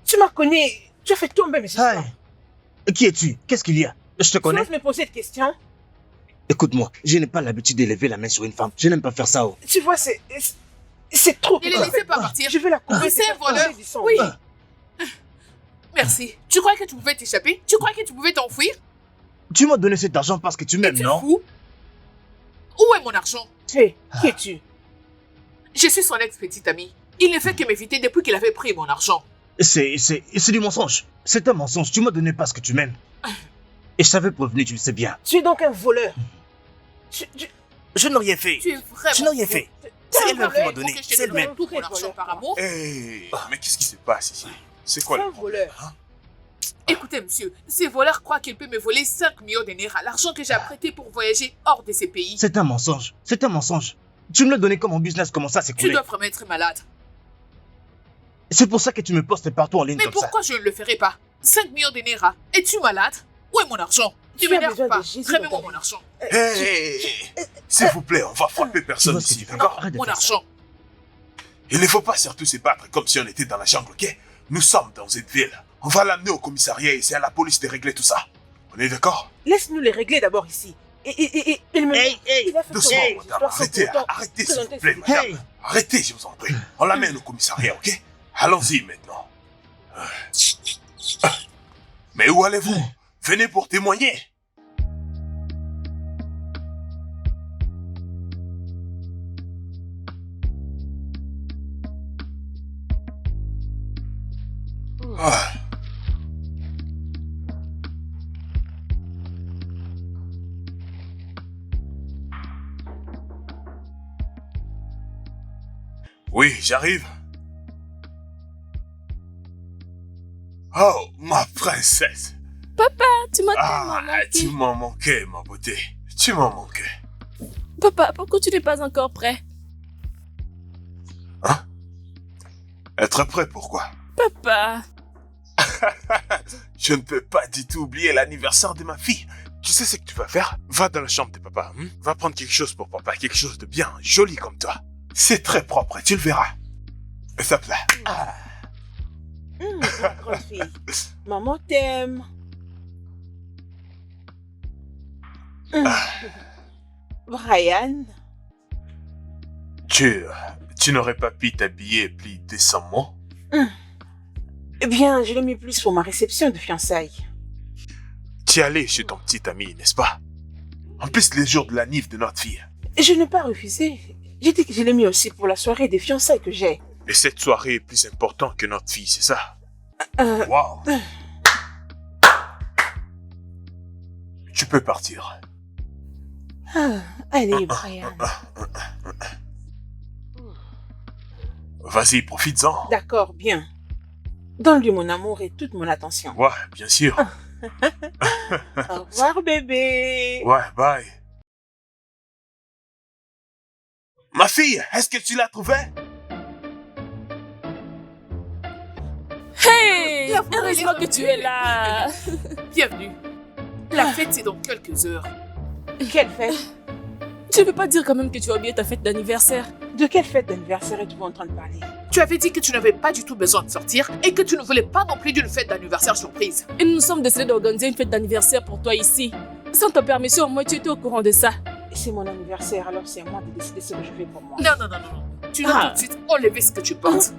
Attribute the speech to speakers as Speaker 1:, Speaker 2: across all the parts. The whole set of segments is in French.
Speaker 1: Tu m'as connu, tu as fait tomber mes histoires.
Speaker 2: Qui es-tu? Qu'est-ce qu'il y a? Je te connais.
Speaker 1: Tu oses me poser cette question?
Speaker 2: Écoute-moi, je n'ai pas l'habitude d'élever la main sur une femme. Je n'aime pas faire ça.
Speaker 1: Tu vois, c'est trop.
Speaker 3: Ne les laissez pas partir.
Speaker 1: Je vais la couper.
Speaker 3: C'est un voleur. Oui. Merci. Tu crois que tu pouvais t'échapper? Tu crois que tu pouvais t'enfuir?
Speaker 2: Tu m'as donné cet argent parce que tu m'aimes, non?
Speaker 3: Fou? Où est mon argent?
Speaker 1: Hé, qui es-tu?
Speaker 3: Je suis son ex-petite amie. Il ne fait que m'éviter depuis qu'il avait pris mon argent.
Speaker 2: C'est du mensonge. C'est un mensonge. Tu m'as donné parce que tu m'aimes. Et je t'avais prévenu, tu le sais bien.
Speaker 1: Tu es donc un voleur.
Speaker 2: Je n'ai rien fait.
Speaker 3: Tu es vraiment
Speaker 2: Je n'ai rien fait. C'est elle-même qui m'a donné. C'est elle-même.
Speaker 3: Tout mon argent par amour.
Speaker 4: Hey, mais qu'est-ce qui se passe ici? C'est quoi le
Speaker 1: voleur?
Speaker 3: Écoutez, monsieur, ces voleurs croient qu'ils peuvent me voler 5 millions de Naira, l'argent que j'ai apprêté pour voyager hors de ces pays.
Speaker 2: C'est un mensonge. C'est un mensonge. Tu me l'as donné comme un business, comment ça, c'est
Speaker 3: Tu dois vraiment être malade.
Speaker 2: C'est pour ça que tu me postes partout en ligne comme ça.
Speaker 3: Mais pourquoi je ne le ferai pas? 5 millions de Naira. Es-tu malade? Où est mon argent? Tu m'énerves pas. Remets-moi mon argent.
Speaker 4: Hey, s'il vous plaît, on va frapper personne ici, d'accord?
Speaker 3: Mon argent.
Speaker 4: Il ne faut pas surtout se battre comme si on était dans la jungle, ok? Nous sommes dans cette ville. On va l'amener au commissariat et c'est à la police de régler tout ça. On est d'accord?
Speaker 1: Laisse-nous les régler d'abord ici. Et il me... il a fait
Speaker 4: doucement, madame. Arrêtez, s'il vous plaît, madame. Arrêtez, je vous en prie. On l'amène au commissariat, ok? Allons-y maintenant. Mais où allez-vous? Venez pour témoigner. Ah. Oui, j'arrive. Oh, ma princesse.
Speaker 5: Papa, tu m'as tellement manqué.
Speaker 4: Tu m'as manqué, ma beauté. Tu m'as manqué.
Speaker 5: Papa, pourquoi tu n'es pas encore prêt?
Speaker 4: Hein? Être prêt, pourquoi?
Speaker 5: Papa.
Speaker 4: Je ne peux pas du tout oublier l'anniversaire de ma fille. Tu sais ce que tu vas faire? Va dans la chambre de papa. Va prendre quelque chose pour papa. Quelque chose de bien, joli comme toi. C'est très propre, tu le verras. Ça plaît.
Speaker 1: Ma grande fille. Maman t'aime. Brian.
Speaker 4: Tu n'aurais pas pu t'habiller plus décemment?
Speaker 1: Eh bien, je l'ai mis plus pour ma réception de fiançailles.
Speaker 4: Tu es allé chez ton petit ami, n'est-ce pas? En plus, les jours de la nif de notre fille.
Speaker 1: Je n'ai pas refusé. J'ai dit que je l'ai mis aussi pour la soirée des fiançailles que j'ai.
Speaker 4: Et cette soirée est plus importante que notre fille, c'est ça? Wow. Tu peux partir.
Speaker 1: Allez, Brian.
Speaker 4: Vas-y, profites-en.
Speaker 1: D'accord, bien. Donne-lui mon amour et toute mon attention.
Speaker 4: Ouais, bien sûr.
Speaker 1: Au revoir, bébé.
Speaker 4: Ouais, bye. Ma fille, est-ce que tu l'as trouvée?
Speaker 5: Hey! Heureusement que tu es là.
Speaker 3: Bienvenue. La fête, c'est dans quelques heures.
Speaker 1: Quelle fête?
Speaker 5: Tu ne peux pas dire quand même que tu as oublié ta fête d'anniversaire.
Speaker 1: De quelle fête d'anniversaire es-tu en train de parler?
Speaker 3: Tu avais dit que tu n'avais pas du tout besoin de sortir et que tu ne voulais pas non plus d'une fête d'anniversaire surprise.
Speaker 5: Et nous nous sommes décidés d'organiser une fête d'anniversaire pour toi ici. Sans ta permission, moi tu étais au courant de ça.
Speaker 1: C'est mon anniversaire, alors c'est à moi de décider ce que je fais pour moi.
Speaker 3: Non. Tu dois tout de suite enlever ce que tu portes.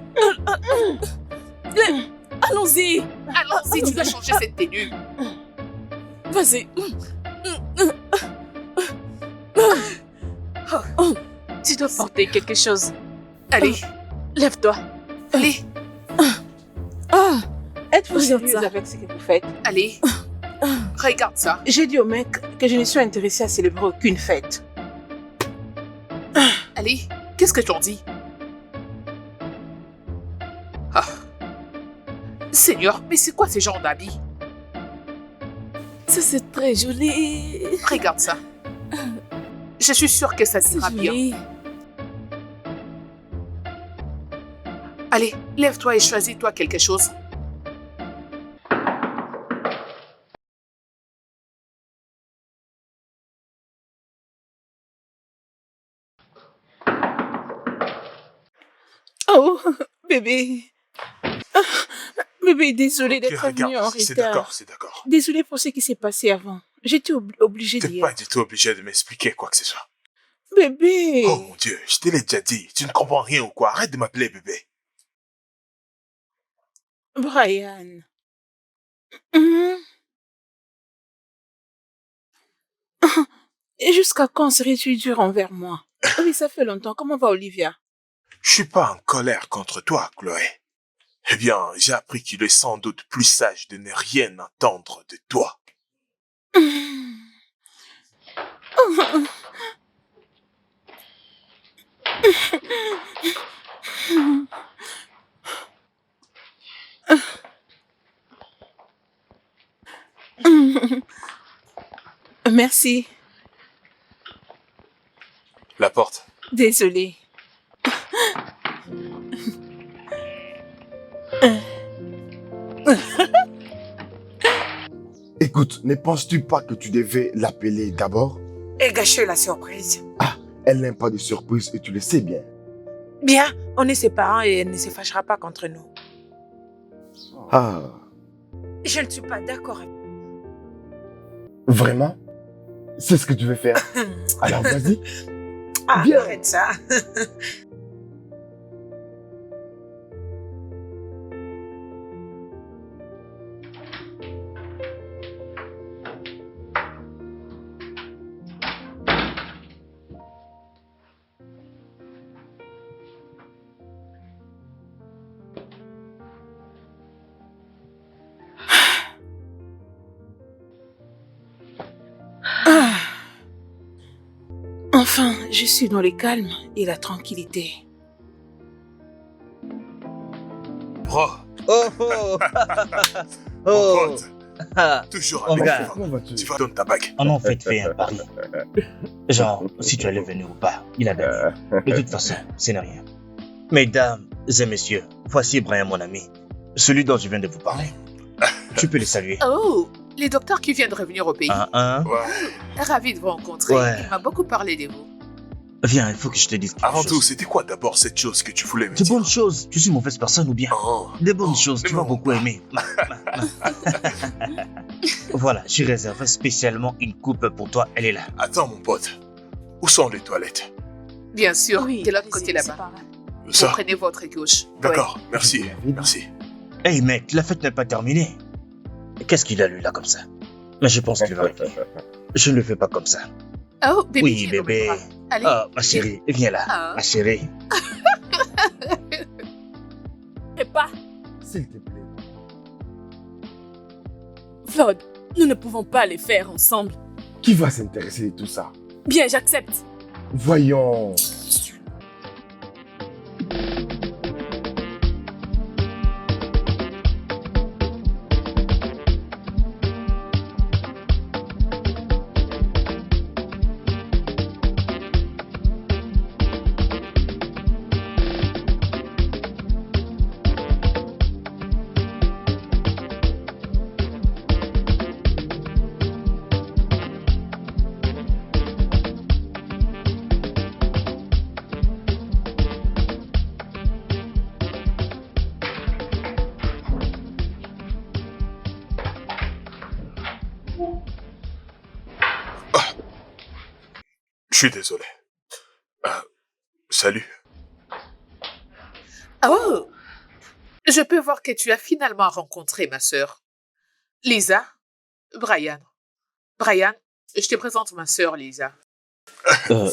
Speaker 5: Allons-y.
Speaker 3: Allons-y, tu dois changer cette tenue.
Speaker 5: Vas-y. Tu dois porter quelque chose.
Speaker 3: Allez.
Speaker 5: Lève-toi.
Speaker 3: Allez.
Speaker 1: Êtes-vous
Speaker 5: Regarde
Speaker 1: sérieuse
Speaker 5: ça.
Speaker 1: avec ce que vous faites?
Speaker 3: Allez. Regarde ça.
Speaker 1: J'ai dit au mec que je ne suis intéressée à célébrer aucune fête.
Speaker 3: Allez. Qu'est-ce que tu en dis? Ah. Seigneur, mais c'est quoi ces genres d'habits?
Speaker 5: Ça c'est très joli.
Speaker 3: Regarde ça. Je suis sûre que ça
Speaker 5: C'est
Speaker 3: sera bien.
Speaker 5: joli.
Speaker 3: Allez, lève-toi et choisis-toi quelque chose.
Speaker 1: Oh, bébé. Ah, bébé, désolée
Speaker 4: Ok,
Speaker 1: d'être venue en
Speaker 4: regarde, c'est
Speaker 1: retard.
Speaker 4: d'accord, c'est d'accord.
Speaker 1: Désolée pour ce qui s'est passé avant. J'étais obligée
Speaker 4: T'es
Speaker 1: d'y
Speaker 4: pas
Speaker 1: être.
Speaker 4: du tout obligé de m'expliquer quoi que ce soit.
Speaker 1: Bébé.
Speaker 4: Oh mon Dieu, je te l'ai déjà dit. Tu ne comprends rien ou quoi? Arrête de m'appeler bébé.
Speaker 1: Brian. Hum. Et jusqu'à quand serais-tu dur envers moi? Oui, ça fait longtemps. Comment va Olivia?
Speaker 4: Je suis pas en colère contre toi, Chloé. Eh bien, j'ai appris qu'il est sans doute plus sage de ne rien entendre de toi.
Speaker 1: Merci.
Speaker 4: La porte.
Speaker 1: Désolée.
Speaker 6: Écoute, ne penses-tu pas que tu devais l'appeler d'abord?
Speaker 7: Et gâcher la surprise.
Speaker 6: Elle n'aime pas de surprise et tu le sais bien.
Speaker 7: Bien, on est ses parents et elle ne se fâchera pas contre nous.
Speaker 6: Ah,
Speaker 7: Je ne suis pas d'accord.
Speaker 6: vraiment? C'est ce que tu veux faire? Alors vas-y.
Speaker 7: Ah,
Speaker 6: Bien.
Speaker 7: arrête ça.
Speaker 1: Ah. Enfin, je suis dans le calme et la tranquillité.
Speaker 4: Oh,
Speaker 2: Oh oh
Speaker 4: mon
Speaker 2: Oh
Speaker 4: pote,
Speaker 2: Ah,
Speaker 4: toujours
Speaker 2: Oh,
Speaker 4: avec
Speaker 2: regarde.
Speaker 4: toi.
Speaker 6: Comment vas-tu?
Speaker 4: Tu vas donner ta bague.
Speaker 2: On a en fait un pari. Genre, si tu allais venir ou pas, il a gagné. De toute façon, ce n'est rien. Mesdames et messieurs, voici Brian, mon ami. Celui dont je viens de vous parler. Tu peux le saluer.
Speaker 3: Oh, les docteurs qui viennent de revenir au pays.
Speaker 2: Un.
Speaker 4: Ouais.
Speaker 3: Ravi de vous rencontrer.
Speaker 2: Ouais.
Speaker 3: Il m'a beaucoup parlé de vous.
Speaker 2: Viens, il faut que je te dise quelque
Speaker 4: Avant
Speaker 2: chose.
Speaker 4: tout, c'était quoi d'abord cette chose que tu voulais me
Speaker 2: De
Speaker 4: dire?
Speaker 2: bonnes choses. Tu suis une mauvaise personne ou bien?
Speaker 4: Oh,
Speaker 2: Des bonnes
Speaker 4: Oh,
Speaker 2: choses, tu
Speaker 4: mais
Speaker 2: vas
Speaker 4: non.
Speaker 2: beaucoup aimer. Voilà, j'ai réservé spécialement une coupe pour toi, elle est là.
Speaker 4: attends mon pote. Où sont les toilettes?
Speaker 3: Bien sûr,
Speaker 5: Oui,
Speaker 3: de l'autre
Speaker 5: c'est-
Speaker 3: côté
Speaker 5: c'est
Speaker 3: là-bas.
Speaker 5: par là.
Speaker 3: Vous
Speaker 4: Ça?
Speaker 3: prenez votre gauche.
Speaker 4: D'accord, merci,
Speaker 6: Je te l'avais dit.
Speaker 4: merci.
Speaker 2: Hey mec, la fête n'est pas terminée. Qu'est-ce qu'il a lui là comme ça? Mais je pense qu'il va régler. Je ne le fais pas comme ça.
Speaker 3: Ouais. Oh, bébé.
Speaker 2: Oui,
Speaker 3: viens dans mes
Speaker 2: bébé.
Speaker 3: bras. Allez.
Speaker 2: Ah, ma chérie, viens là.
Speaker 3: Ah.
Speaker 2: Ma chérie.
Speaker 5: Et pas,
Speaker 6: S'il te plaît.
Speaker 5: Claude, nous ne pouvons pas les faire ensemble.
Speaker 6: Qui va s'intéresser de tout ça?
Speaker 5: Bien, j'accepte.
Speaker 6: Voyons.
Speaker 4: Je suis désolé. Salut.
Speaker 3: Oh, je peux voir que tu as finalement rencontré ma sœur. Lisa, Brian. Brian, je te présente ma sœur Lisa.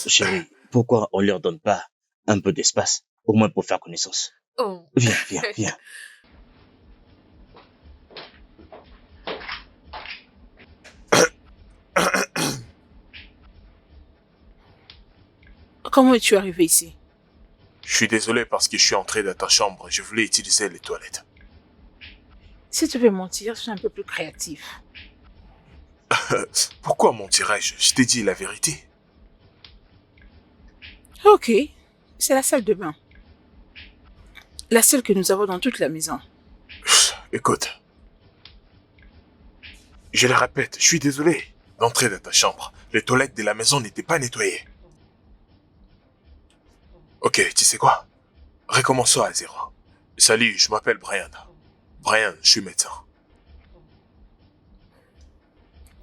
Speaker 2: Chérie, pourquoi on leur donne pas un peu d'espace, au moins pour faire connaissance?
Speaker 3: Oh.
Speaker 2: Viens, viens, viens.
Speaker 1: Comment es-tu arrivé ici?
Speaker 4: Je suis désolé parce que je suis entré dans ta chambre. Je voulais utiliser les toilettes.
Speaker 1: Si tu veux mentir, sois un peu plus créatif.
Speaker 4: Pourquoi mentirais-je? Je t'ai dit la vérité.
Speaker 1: Ok, c'est la salle de bain. La seule que nous avons dans toute la maison.
Speaker 4: Écoute. Je le répète, je suis désolé d'entrer dans ta chambre. Les toilettes de la maison n'étaient pas nettoyées. Ok, tu sais quoi? Recommençons à zéro. Salut, je m'appelle Brian. Brian, je suis médecin.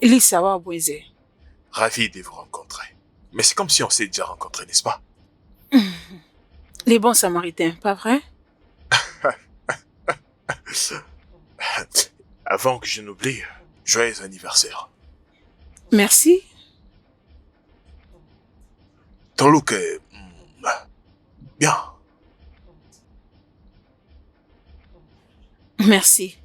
Speaker 1: Lisawa Boueze.
Speaker 4: Ravi de vous rencontrer. Mais c'est comme si on s'est déjà rencontrés, n'est-ce pas?
Speaker 1: Les bons samaritains, pas vrai?
Speaker 4: Avant que je n'oublie, joyeux anniversaire.
Speaker 1: Merci.
Speaker 4: Ton look est... bien.
Speaker 1: Merci.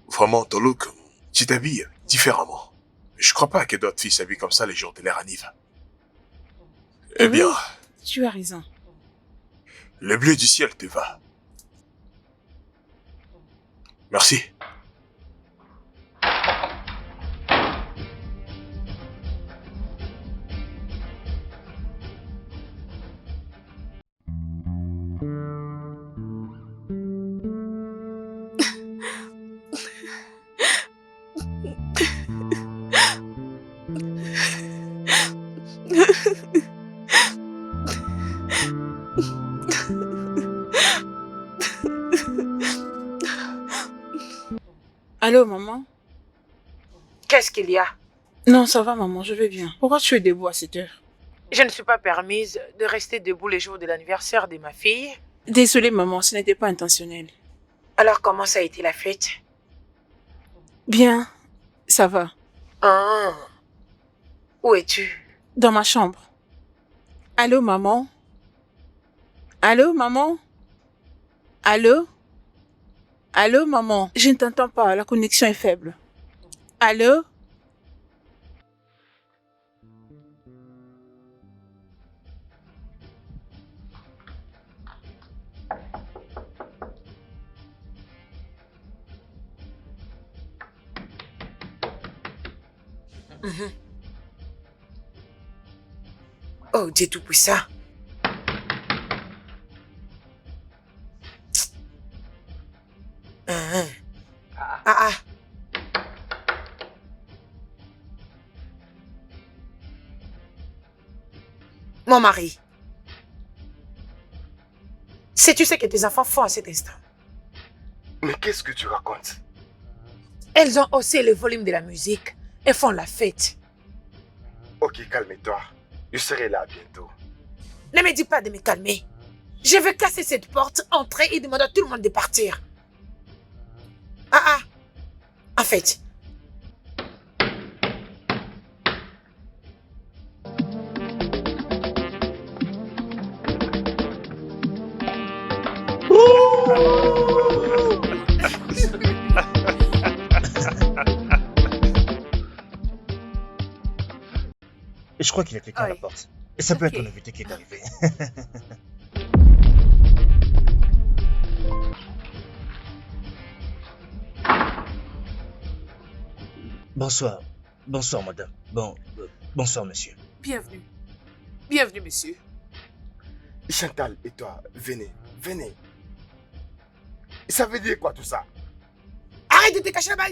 Speaker 4: Vraiment, ton look, tu t'habilles différemment. Je crois pas que d'autres filles s'habillent comme ça les jours de leur anniv. Eh
Speaker 1: Oui,
Speaker 4: bien,
Speaker 1: tu as raison.
Speaker 4: le bleu du ciel te va. Merci.
Speaker 1: Allô, maman?
Speaker 7: Qu'est-ce qu'il y a?
Speaker 1: Non, ça va, maman, je vais bien. Pourquoi tu es debout à cette heure?
Speaker 7: Je ne suis pas permise de rester debout les jours de l'anniversaire de ma fille.
Speaker 1: Désolée, maman, ce n'était pas intentionnel.
Speaker 7: Alors comment ça a été la fête?
Speaker 1: Bien, ça va.
Speaker 7: Ah. Où es-tu?
Speaker 1: Dans ma chambre. Allô, maman? Allô, maman? Allô? Allô, maman? Je ne t'entends pas, la connexion est faible. Allô?
Speaker 7: Oh, Dieu tout-puissant. Ah. Mon mari. Sais-tu ce que tes enfants font à cet instant?
Speaker 6: Mais qu'est-ce que tu racontes?
Speaker 7: Elles ont haussé le volume de la musique et font la fête.
Speaker 6: Ok, calme-toi. Je serai là bientôt.
Speaker 7: Ne me dis pas de me calmer. Je vais casser cette porte, entrer et demander à tout le monde de partir. En fait.
Speaker 2: Et je crois qu'il y a quelqu'un à la
Speaker 7: Oui.
Speaker 2: porte. Et ça peut
Speaker 7: Ok.
Speaker 2: être un invité qui est arrivé. Bonsoir. Bonsoir, madame. Bonsoir, monsieur.
Speaker 3: Bienvenue. Bienvenue, monsieur.
Speaker 6: Chantal et toi, venez. Ça veut dire quoi tout ça?
Speaker 7: Arrête de te cacher là-bas.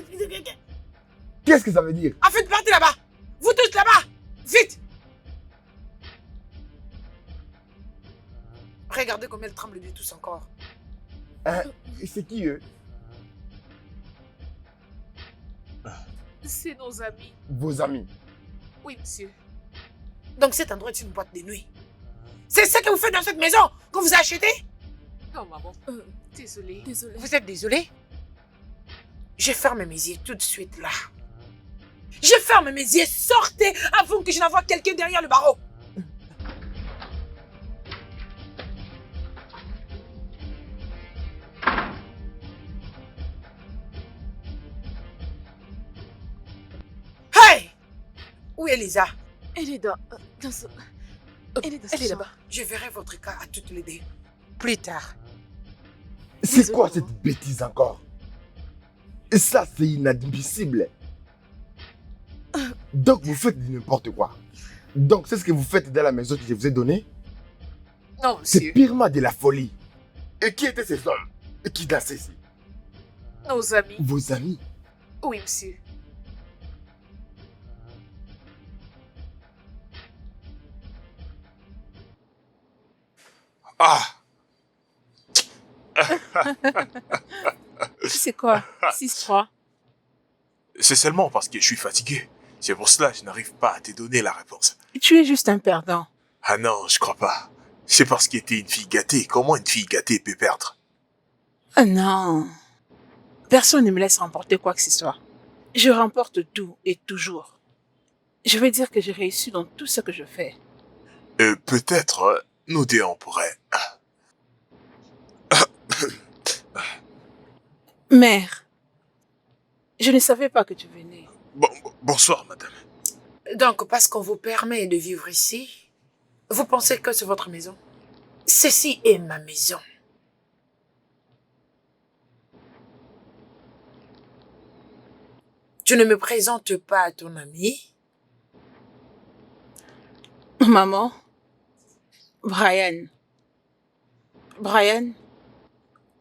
Speaker 6: Qu'est-ce que ça veut dire?
Speaker 7: En fait, partez là-bas. Vous tous là-bas. Vite. Regardez comme elle tremble de tous encore.
Speaker 6: Hein? C'est qui eux?
Speaker 3: C'est nos amis.
Speaker 6: Vos amis.
Speaker 3: Oui, monsieur.
Speaker 7: Donc cet endroit est une boîte de nuit. C'est ce que vous faites dans cette maison qu'on vous a acheté?
Speaker 3: Non, maman. Désolée.
Speaker 5: Désolée.
Speaker 7: Vous êtes désolé? Je ferme mes yeux tout de suite là. Je ferme mes yeux, sortez avant que je n'envoie quelqu'un derrière le barreau. Hey! Où est Lisa?
Speaker 5: Elle est dans ce... Elle est dans
Speaker 7: Elle est
Speaker 5: ce
Speaker 7: là-bas. Je verrai votre cas à toutes les deux. Plus tard.
Speaker 6: C'est
Speaker 5: Désolée,
Speaker 6: quoi
Speaker 5: maman.
Speaker 6: cette bêtise encore? Et ça, c'est inadmissible. Donc, vous faites du n'importe quoi. Donc, c'est ce que vous faites dans la maison que je vous ai donnée?
Speaker 3: Non,
Speaker 6: C'est
Speaker 3: monsieur.
Speaker 6: purement de la folie. Et qui étaient ces hommes? Et qui dansaient ici?
Speaker 3: Nos amis.
Speaker 6: Vos amis?
Speaker 3: Oui, monsieur.
Speaker 4: Ah,
Speaker 1: C'est quoi? 6-3.
Speaker 4: C'est seulement parce que je suis fatigué. C'est pour cela que je n'arrive pas à te donner la réponse.
Speaker 1: Tu es juste un perdant.
Speaker 4: Ah non, je crois pas. C'est parce que t'es une fille gâtée. Comment une fille gâtée peut perdre?
Speaker 1: Oh non. Personne ne me laisse remporter quoi que ce soit. Je remporte tout et toujours. Je veux dire que j'ai réussi dans tout ce que je fais.
Speaker 4: Peut-être, nous deux, on pourrait...
Speaker 1: Mère, je ne savais pas que tu venais.
Speaker 4: Bonsoir, madame.
Speaker 7: Donc, parce qu'on vous permet de vivre ici, vous pensez que c'est votre maison? Ceci est ma maison. Tu ne me présentes pas à ton ami?
Speaker 1: Maman, Brian,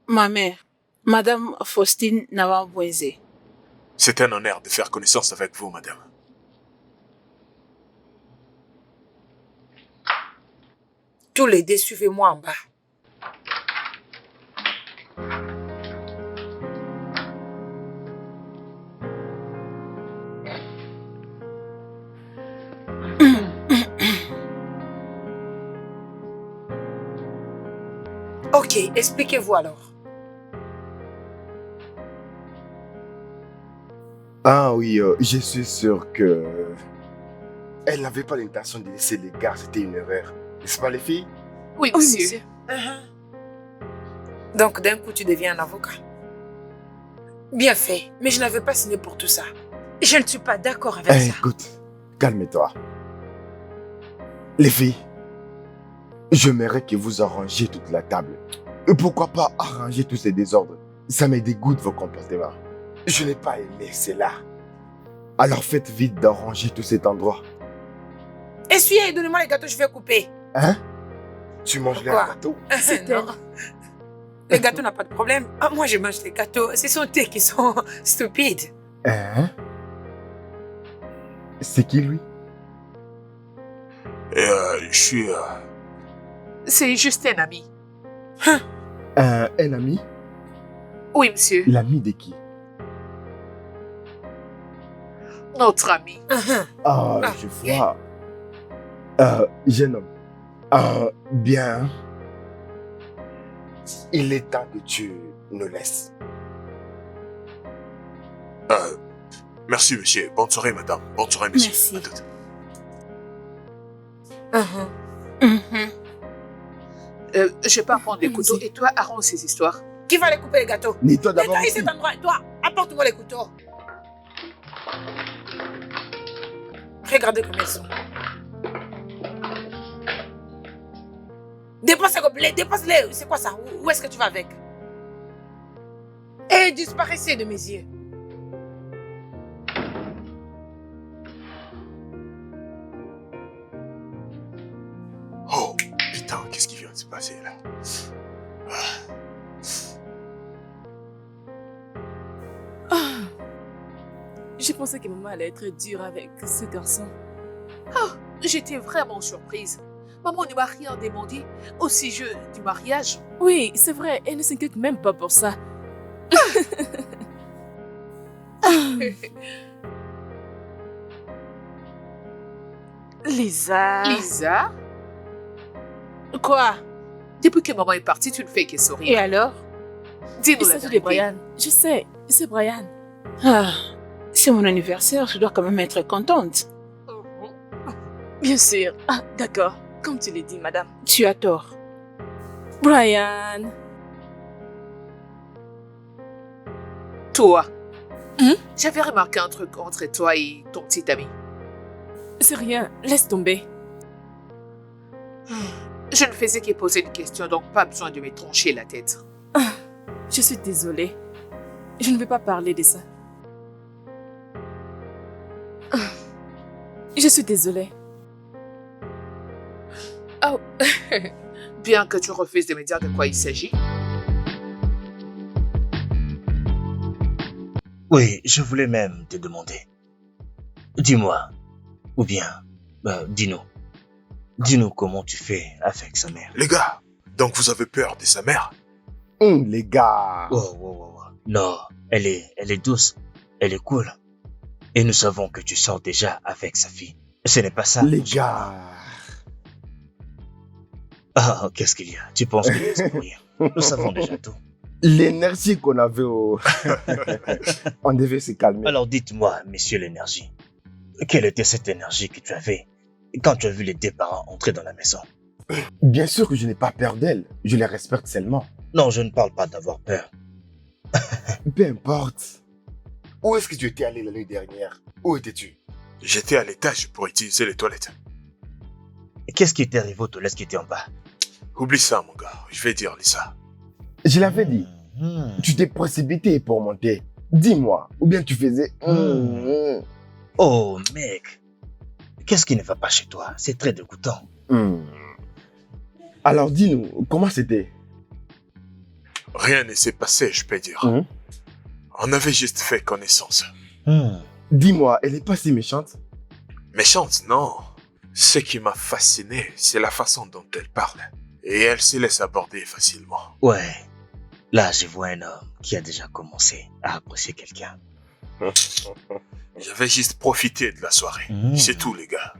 Speaker 1: ma mère, Madame Faustine Nawambweze.
Speaker 4: C'est un honneur de faire connaissance avec vous, madame.
Speaker 7: Tous les deux, suivez-moi en bas. Ok, expliquez-vous alors.
Speaker 6: Ah oui, je suis sûr que... Elle n'avait pas l'intention de laisser les gars, c'était une erreur. N'est-ce pas les filles?
Speaker 3: Oui,
Speaker 5: Oui,
Speaker 3: monsieur.
Speaker 5: monsieur.
Speaker 7: Donc, d'un coup, tu deviens un avocat. Bien fait, mais je n'avais pas signé pour tout ça. Je ne suis pas d'accord avec ça.
Speaker 6: Écoute, calme-toi. Les filles, j'aimerais que vous arrangiez toute la table. Et pourquoi pas arranger tous ces désordres? Ça me dégoûte vos comportements. Je n'ai pas aimé cela. Alors faites vite d'arranger tout cet endroit.
Speaker 7: Essuyez et donnez-moi les gâteaux, je vais couper.
Speaker 6: Hein? Tu manges les
Speaker 7: Quoi?
Speaker 6: gâteaux?
Speaker 5: C'est
Speaker 7: Non. Les gâteaux n'ont pas de problème. Ah, moi, je mange les gâteaux. Ce sont eux qui sont stupides.
Speaker 6: Hein? C'est qui lui?
Speaker 4: Je suis...
Speaker 3: C'est juste un ami.
Speaker 6: Un ami?
Speaker 3: Oui, monsieur.
Speaker 6: L'ami de qui?
Speaker 3: Notre ami.
Speaker 6: Ah,
Speaker 7: Ah,
Speaker 6: je vois. Jeune homme. Bien. Il est temps que tu nous laisses.
Speaker 4: Merci, monsieur. Bonne soirée, madame. Bonne soirée, monsieur.
Speaker 1: Merci.
Speaker 4: À toutes.
Speaker 1: Mhm.
Speaker 3: Je vais pas prendre les couteaux et toi, arrange ces histoires.
Speaker 7: Qui va les couper les gâteaux?
Speaker 6: Nettoie d'abord
Speaker 7: Nettoyez
Speaker 6: ici.
Speaker 7: cet endroit. Toi, apporte-moi les couteaux. Regardez comme ils sont. Dépose-les. C'est quoi ça? Où est-ce que tu vas avec? Et disparaissez de mes yeux.
Speaker 4: Oh, putain, qu'est-ce qui vient de se passer, là?
Speaker 5: Je pensais que maman allait être dure avec ce garçon.
Speaker 3: J'étais vraiment surprise. Maman ne m'a rien demandé au sujet du mariage.
Speaker 5: Oui, c'est vrai, elle ne s'inquiète même pas pour ça.
Speaker 1: Lisa.
Speaker 3: Lisa,
Speaker 1: Quoi?
Speaker 3: depuis que maman est partie, tu ne fais que
Speaker 1: Et
Speaker 3: sourire.
Speaker 1: alors?
Speaker 3: Dis-nous
Speaker 5: Il
Speaker 3: la
Speaker 5: s'agit de
Speaker 3: vérité.
Speaker 5: Brian. Je sais, c'est Brian.
Speaker 1: Ah, c'est mon anniversaire, je dois quand même être contente.
Speaker 5: Bien sûr. Ah, d'accord. Comme tu l'as dit, madame.
Speaker 1: Tu as tort.
Speaker 5: Brian.
Speaker 3: Toi,
Speaker 5: Hein?
Speaker 3: j'avais remarqué un truc entre toi et ton petit ami.
Speaker 5: C'est rien, laisse tomber.
Speaker 3: Je ne faisais que poser une question, donc pas besoin de me trancher la tête.
Speaker 5: Je suis désolée. Je ne vais pas parler de ça. Je suis désolée.
Speaker 3: Oh, bien que tu refuses de me dire de quoi il s'agit.
Speaker 2: Oui, je voulais même te demander. Dis-moi, ou bien, dis-nous. Dis-nous comment tu fais avec sa mère.
Speaker 4: Les gars, donc vous avez peur de sa mère?
Speaker 6: Les gars.
Speaker 2: Oh. Non, elle est douce. Elle est cool. Et nous savons que tu sors déjà avec sa fille. Ce n'est pas ça.
Speaker 6: Les gars.
Speaker 2: Ah, qu'est-ce qu'il y a? Tu penses que c'est pour rien? Nous savons déjà tout.
Speaker 6: L'énergie qu'on avait au... On devait se calmer.
Speaker 2: Alors dites-moi, monsieur l'énergie, quelle était cette énergie que tu avais quand tu as vu les deux parents entrer dans la maison?
Speaker 6: Bien sûr que je n'ai pas peur d'elle. Je les respecte seulement.
Speaker 2: Non, je ne parle pas d'avoir peur.
Speaker 6: Peu importe. Où est-ce que tu étais allé la nuit dernière? Où étais-tu?
Speaker 4: J'étais à l'étage pour utiliser les toilettes.
Speaker 2: Qu'est-ce qui était arrivé aux toilettes qui étaient en bas?
Speaker 4: Oublie ça, mon gars. Je vais dire Lisa.
Speaker 6: Je l'avais dit.
Speaker 2: Hmm.
Speaker 6: Tu t'es précipité pour monter. Dis-moi. Ou bien tu faisais...
Speaker 2: Oh, mec. Qu'est-ce qui ne va pas chez toi? C'est très dégoûtant.
Speaker 6: Alors dis-nous, comment c'était?
Speaker 4: Rien ne s'est passé, je peux dire. On avait juste fait connaissance.
Speaker 6: Dis-moi, elle est pas si méchante?
Speaker 4: Méchante, non. Ce qui m'a fasciné, c'est la façon dont elle parle. Et elle se laisse aborder facilement.
Speaker 2: Ouais. Là, je vois un homme qui a déjà commencé à apprécier quelqu'un.
Speaker 4: J'avais juste profité de la soirée. C'est tout, les gars.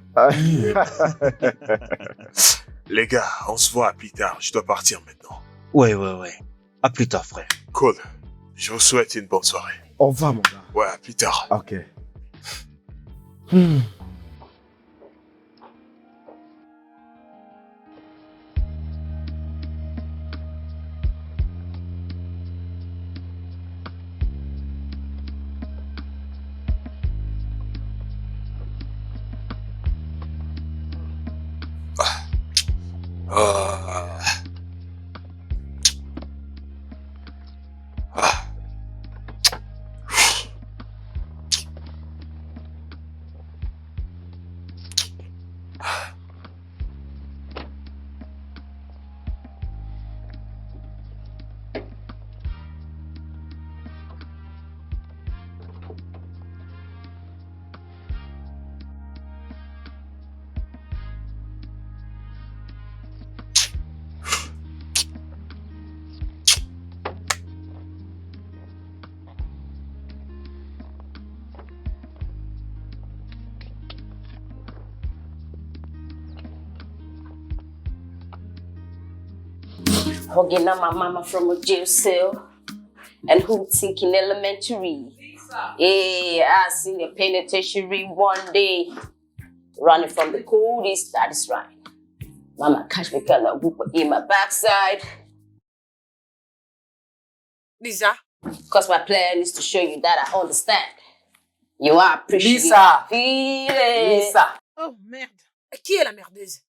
Speaker 4: Les gars, on se voit plus tard. Je dois partir maintenant.
Speaker 2: Ouais. À plus tard, frère.
Speaker 4: Cool. Je vous souhaite une bonne soirée.
Speaker 6: Au revoir, mon gars.
Speaker 4: Ouais, à plus tard.
Speaker 6: Ok.
Speaker 4: Ah. Ah.
Speaker 8: Hugging on my mama from a jail cell and who thinking elementary. Yeah, I seen the penitentiary one day, running from the coolies, that is right. Mama catch me color whoop in my backside.
Speaker 7: Lisa,
Speaker 8: Cause my plan is to show you that I understand. You are appreciative.
Speaker 7: Lisa.
Speaker 8: Feeling.
Speaker 7: Lisa.
Speaker 1: Oh, merde.
Speaker 7: Qui est la merdeuse?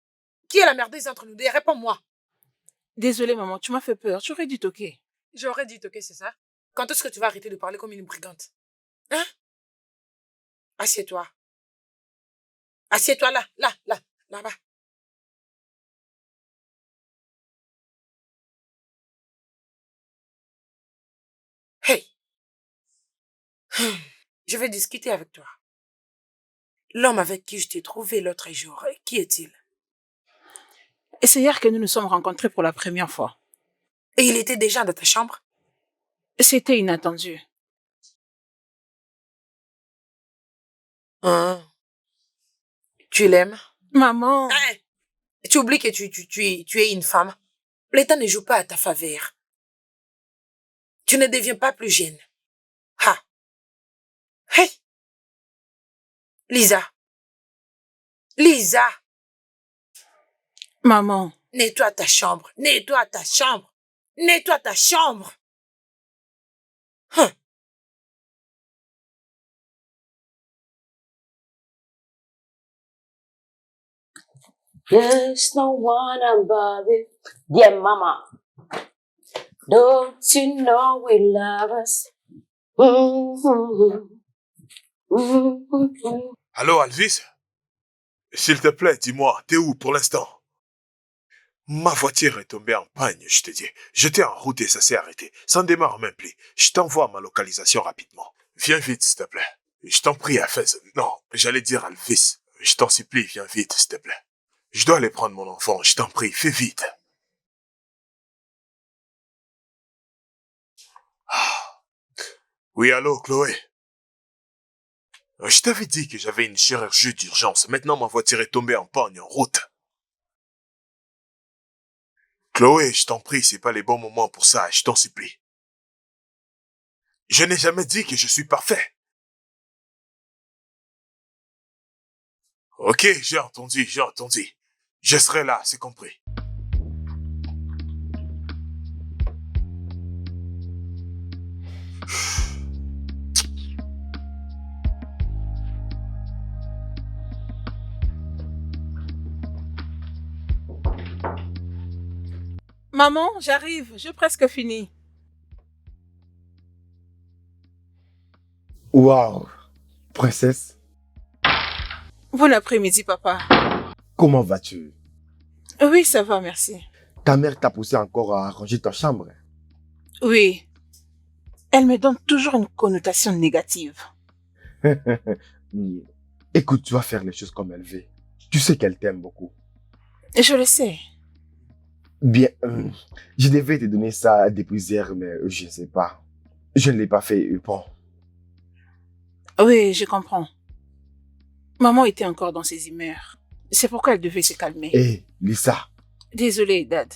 Speaker 7: Qui est la merdeuse entre nous deux? Réponds-moi.
Speaker 1: Désolée, maman, tu m'as fait peur. Tu aurais dû toquer.
Speaker 7: J'aurais dit, ok, c'est ça? Quand est-ce que tu vas arrêter de parler comme une brigante? Hein? Assieds-toi. Assieds-toi là-bas. Hey! Je vais discuter avec toi. L'homme avec qui je t'ai trouvé l'autre jour, qui est-il?
Speaker 1: Et c'est hier que nous nous sommes rencontrés pour la première fois.
Speaker 7: Et il était déjà dans ta chambre?
Speaker 1: C'était inattendu.
Speaker 7: Hein? Tu l'aimes?
Speaker 1: Maman!
Speaker 7: Hein? Tu oublies que tu es une femme. L'État ne joue pas à ta faveur. Tu ne deviens pas plus jeune. Ha! Hey! Lisa!
Speaker 1: Maman!
Speaker 7: Nettoie ta chambre! Hein.
Speaker 8: There's no one above it. Yeah, mama. Don't you know we love us?
Speaker 4: Allô, Alvis? S'il te plaît, dis-moi, t'es où pour l'instant? Ma voiture est tombée en panne, je te dis. J'étais en route et ça s'est arrêté. Ça ne démarre même plus. Je t'envoie ma localisation rapidement. Viens vite, s'il te plaît. Je t'en prie, Alphès. Non, j'allais dire Alvis. Je t'en supplie, viens vite, s'il te plaît. Je dois aller prendre mon enfant, je t'en prie, fais vite. Oui, allô, Chloé? Je t'avais dit que j'avais une chirurgie d'urgence. Maintenant, ma voiture est tombée en panne en route. Chloé, je t'en prie, c'est pas les bons moments pour ça, je t'en supplie. Je n'ai jamais dit que je suis parfait. Ok, j'ai entendu. Je serai là, c'est compris.
Speaker 1: Maman, j'arrive, j'ai presque fini.
Speaker 6: Waouh, princesse,
Speaker 1: Bon après-midi, papa.
Speaker 6: comment vas-tu?
Speaker 1: Oui, ça va, merci.
Speaker 6: Ta mère t'a poussé encore à ranger ta chambre.
Speaker 1: Oui, elle me donne toujours une connotation négative.
Speaker 6: Hmm. Écoute, tu vas faire les choses comme elle veut. Tu sais qu'elle t'aime beaucoup.
Speaker 1: Je le sais.
Speaker 6: Bien, je devais te donner ça depuis hier, mais je ne sais pas. Je ne l'ai pas fait, bon.
Speaker 1: Oui, je comprends. Maman était encore dans ses humeurs. C'est pourquoi elle devait se calmer.
Speaker 6: Hé, Lisa,
Speaker 1: Désolée, Dad.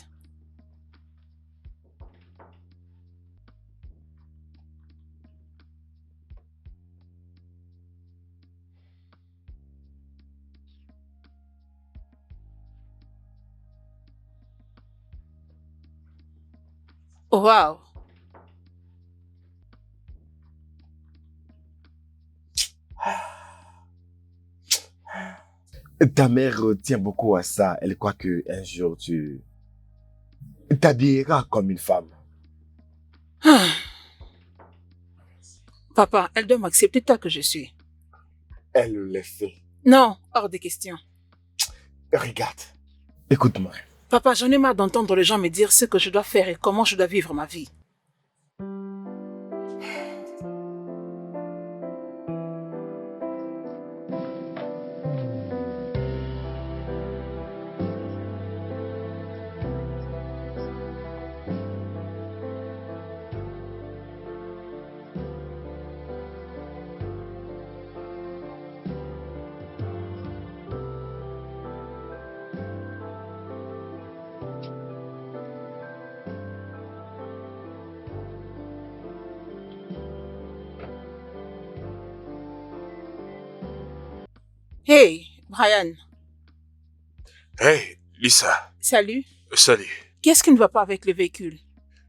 Speaker 1: Waouh.
Speaker 6: ta mère tient beaucoup à ça. Elle croit que un jour tu t'habilleras comme une femme.
Speaker 1: Ah. Papa, elle doit m'accepter tel que je suis.
Speaker 6: Elle le fait.
Speaker 1: Non, hors de question.
Speaker 6: Regarde, écoute-moi.
Speaker 1: Papa, j'en ai marre d'entendre les gens me dire ce que je dois faire et comment je dois vivre ma vie. Hey, Brian.
Speaker 4: Hey, Lisa.
Speaker 1: Salut.
Speaker 4: Salut.
Speaker 1: Qu'est-ce qui ne va pas avec le véhicule?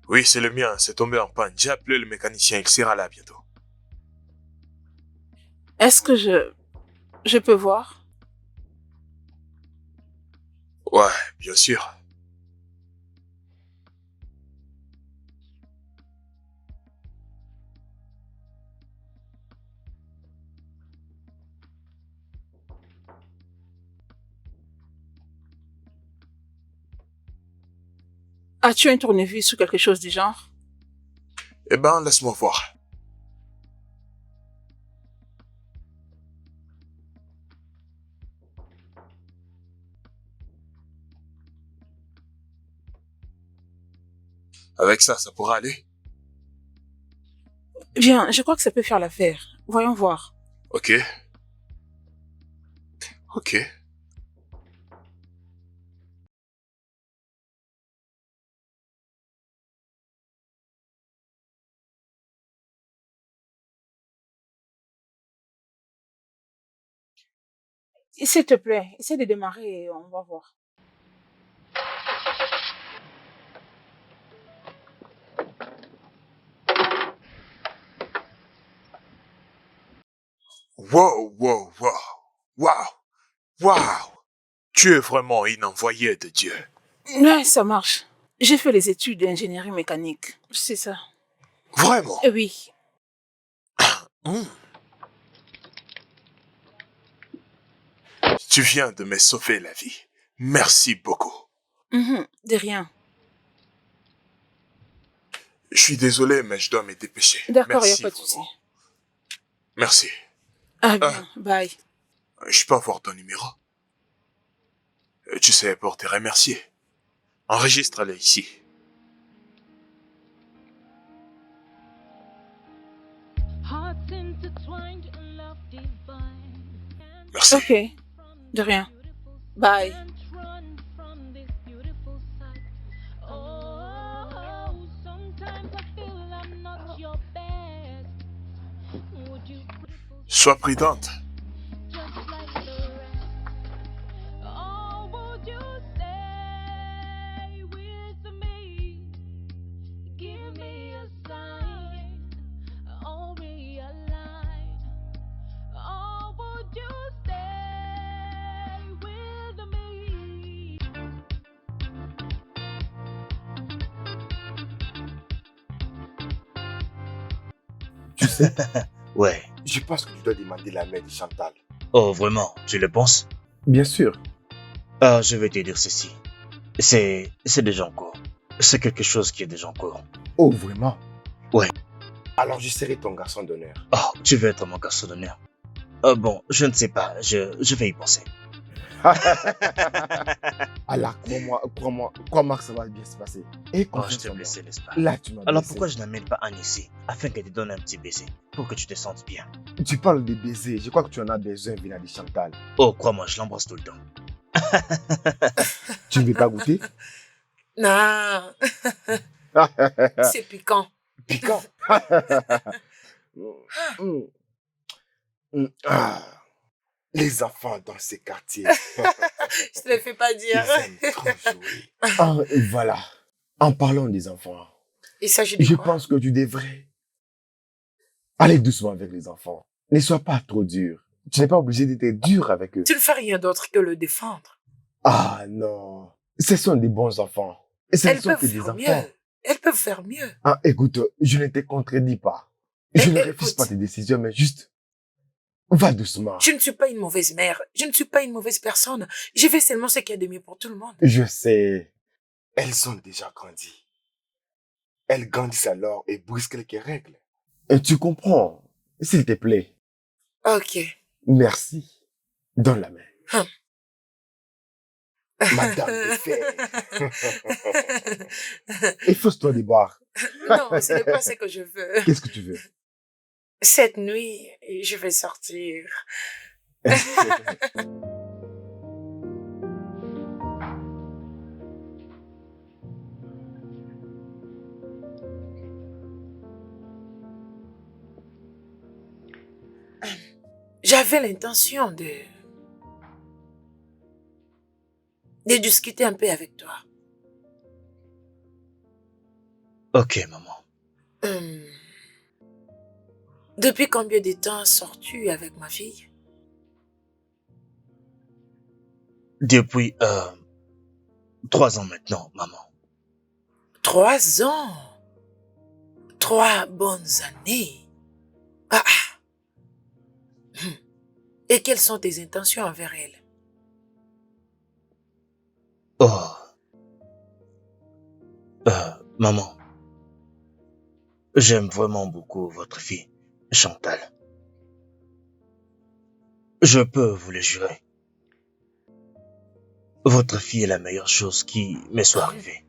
Speaker 4: Oui, c'est le mien, c'est tombé en panne. J'ai appelé le mécanicien, il sera là bientôt.
Speaker 1: Est-ce que je peux voir?
Speaker 4: Ouais, bien sûr.
Speaker 1: As-tu un tournevis ou quelque chose du genre?
Speaker 4: Eh ben, laisse-moi voir. Avec ça, ça pourra aller?
Speaker 1: Bien, je crois que ça peut faire l'affaire. Voyons voir.
Speaker 4: Ok. Ok.
Speaker 1: S'il te plaît, essaie de démarrer et on va voir.
Speaker 4: Wow, wow, wow. Wow. Wow. Tu es vraiment une envoyée de Dieu.
Speaker 1: Ouais, ça marche. J'ai fait les études d'ingénierie mécanique. C'est ça.
Speaker 4: Vraiment.
Speaker 1: Oui.
Speaker 4: Hmm. Tu viens de me sauver la vie. Merci beaucoup.
Speaker 1: De rien.
Speaker 4: Je suis désolé, mais je dois me dépêcher.
Speaker 1: D'accord, il n'y a
Speaker 4: Merci,
Speaker 1: pas de souci.
Speaker 4: vraiment. Merci.
Speaker 1: Ah bien, bye.
Speaker 4: Je peux avoir ton numéro? Tu sais, pour te remercier. Enregistre-le ici. Merci.
Speaker 1: Ok, de rien. Bye.
Speaker 4: Sois prudente.
Speaker 6: Tu sais,
Speaker 2: Ouais.
Speaker 6: je pense que tu dois demander la main de Chantal.
Speaker 2: Oh, vraiment, tu le penses?
Speaker 6: Bien sûr.
Speaker 2: Ah, je vais te dire ceci. C'est déjà en cours. C'est quelque chose qui est déjà en cours.
Speaker 6: Oh, vraiment?
Speaker 2: Ouais.
Speaker 6: Alors je serai ton garçon d'honneur.
Speaker 2: Oh, tu veux être mon garçon d'honneur? Bon, je ne sais pas. Je vais y penser.
Speaker 6: Alors, crois-moi que ça va bien se passer. Et
Speaker 2: Oh, je
Speaker 6: confiance
Speaker 2: t'ai
Speaker 6: en moi.
Speaker 2: blessé, n'est-ce pas?
Speaker 6: Là, tu m'as
Speaker 2: Alors
Speaker 6: blessé.
Speaker 2: pourquoi je n'amène pas Anne ici, afin qu'elle te donne un petit baiser, pour que tu te sentes bien?
Speaker 6: Tu parles de baiser. Je crois que tu en as besoin, venant de Chantal.
Speaker 2: Oh, crois-moi, je l'embrasse tout le temps.
Speaker 6: Tu ne veux pas goûter?
Speaker 7: Non, c'est piquant.
Speaker 6: Piquant. Mm. Mm. Ah. Les enfants dans ces quartiers,
Speaker 7: Je te le fais pas
Speaker 6: ils
Speaker 7: dire.
Speaker 6: aiment trop jouer. Ah, voilà. En parlant des enfants,
Speaker 7: Il s'agit de
Speaker 6: je
Speaker 7: quoi?
Speaker 6: pense que tu devrais aller doucement avec les enfants. Ne sois pas trop dur. Tu n'es pas obligé d'être dur avec eux.
Speaker 7: Tu ne fais rien d'autre que le défendre.
Speaker 6: Ah non. Ce sont des bons enfants. Et ce ne
Speaker 7: Elles
Speaker 6: sont
Speaker 7: peuvent
Speaker 6: que des
Speaker 7: faire
Speaker 6: enfants.
Speaker 7: mieux. Elles peuvent faire mieux.
Speaker 6: Ah, écoute, je ne te contredis pas. Je ne refuse
Speaker 7: Écoute,
Speaker 6: pas tes décisions, mais juste, va doucement.
Speaker 7: je ne suis pas une mauvaise mère. Je ne suis pas une mauvaise personne. Je fais seulement ce qu'il y a de mieux pour tout le monde.
Speaker 6: Je sais. Elles ont déjà grandi. Elles grandissent alors et brisent quelques règles. Et tu comprends. S'il te plaît.
Speaker 7: Ok.
Speaker 6: Merci. Donne la main.
Speaker 7: Hum.
Speaker 6: Madame de fer. Efface-toi des barres.
Speaker 7: Non, ce n'est pas ce que je veux.
Speaker 6: Qu'est-ce que tu veux?
Speaker 7: Cette nuit, je vais sortir. J'avais l'intention de discuter un peu avec toi.
Speaker 2: Ok, maman.
Speaker 7: Hum. Depuis combien de temps sors-tu avec ma fille?
Speaker 2: Depuis 3 ans maintenant, maman.
Speaker 7: 3 ans. 3 bonnes années. Ah, ah. Et quelles sont tes intentions envers elle?
Speaker 2: Oh. Maman. J'aime vraiment beaucoup votre fille, Chantal. Je peux vous le jurer. Votre fille est la meilleure chose qui me soit arrivée.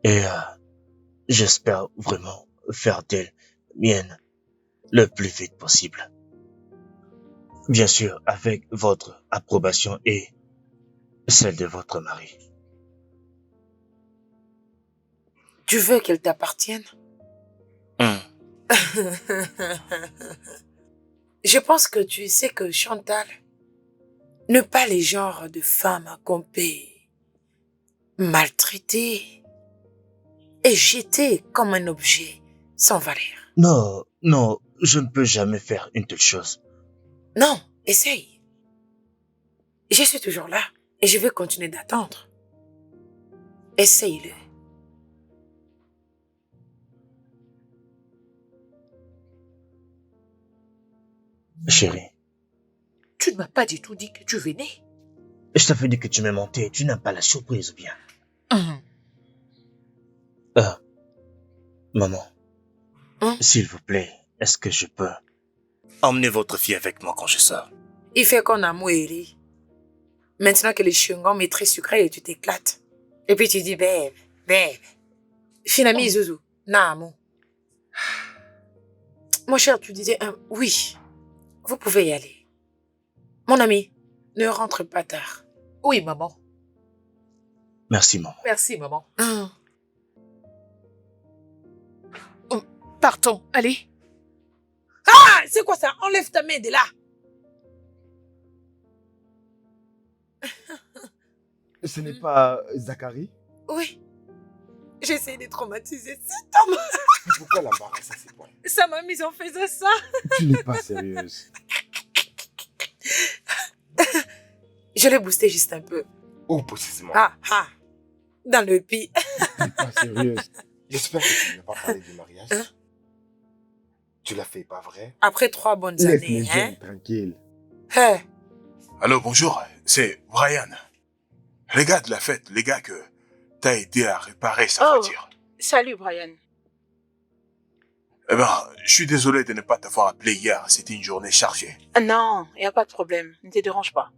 Speaker 2: Et j'espère vraiment faire d'elle mienne le plus vite possible. Bien sûr, avec votre approbation et celle de votre mari.
Speaker 7: Tu veux qu'elle t'appartienne? Je pense que tu sais que Chantal n'est pas le genre de femme qu'on peut maltraiter et jeter comme un objet sans valeur.
Speaker 2: Non, non, je ne peux jamais faire une telle chose.
Speaker 7: Non, essaye. Je suis toujours là et je vais continuer d'attendre. Essaye-le.
Speaker 2: Chérie,
Speaker 3: Tu ne m'as pas du tout dit que tu venais.
Speaker 2: je t'avais dit que tu m'as menti, tu n'aimes pas la surprise ou bien? Maman, s'il vous plaît, est-ce que je peux emmener votre fille avec moi quand je sors?
Speaker 7: Il fait qu'on a mouillé. Maintenant que les chewing-gums est très sucré et tu t'éclates. Et puis tu dis, babe. Finami Zouzou, Namo. Mon cher, tu disais oui. Vous pouvez y aller. Mon ami, ne rentre pas tard.
Speaker 3: Oui, maman.
Speaker 2: Merci, maman.
Speaker 3: Merci, maman.
Speaker 7: Hum.
Speaker 3: Partons, allez.
Speaker 7: Ah, c'est quoi ça? Enlève ta main de là.
Speaker 6: Ce n'est pas Zachary?
Speaker 7: Oui. J'essaie de traumatiser cet homme.
Speaker 6: Pourquoi l'embarrasser à ces points?
Speaker 7: Ça m'a mise en faisant ça.
Speaker 6: Tu n'es pas sérieuse.
Speaker 7: Je l'ai boosté juste un peu.
Speaker 6: Oh, précisément.
Speaker 7: Ah. Dans le pire.
Speaker 6: Tu n'es pas sérieuse. J'espère que tu n'as pas parlé du mariage.
Speaker 7: Hein?
Speaker 6: Tu l'as fait, pas vrai?
Speaker 7: Après 3 bonnes
Speaker 6: Laisse
Speaker 7: années,
Speaker 6: les
Speaker 7: hein?
Speaker 6: jeunes tranquilles.
Speaker 7: Hein?
Speaker 4: Allô, bonjour, c'est Brian. Les gars de la fête, les gars que t'as aidé à réparer sa
Speaker 1: Oh.
Speaker 4: voiture.
Speaker 1: Salut, Brian.
Speaker 4: Eh ben, je suis désolé de ne pas t'avoir appelé hier, c'était une journée chargée.
Speaker 1: Ah non, il n'y a pas de problème. Ne te dérange pas.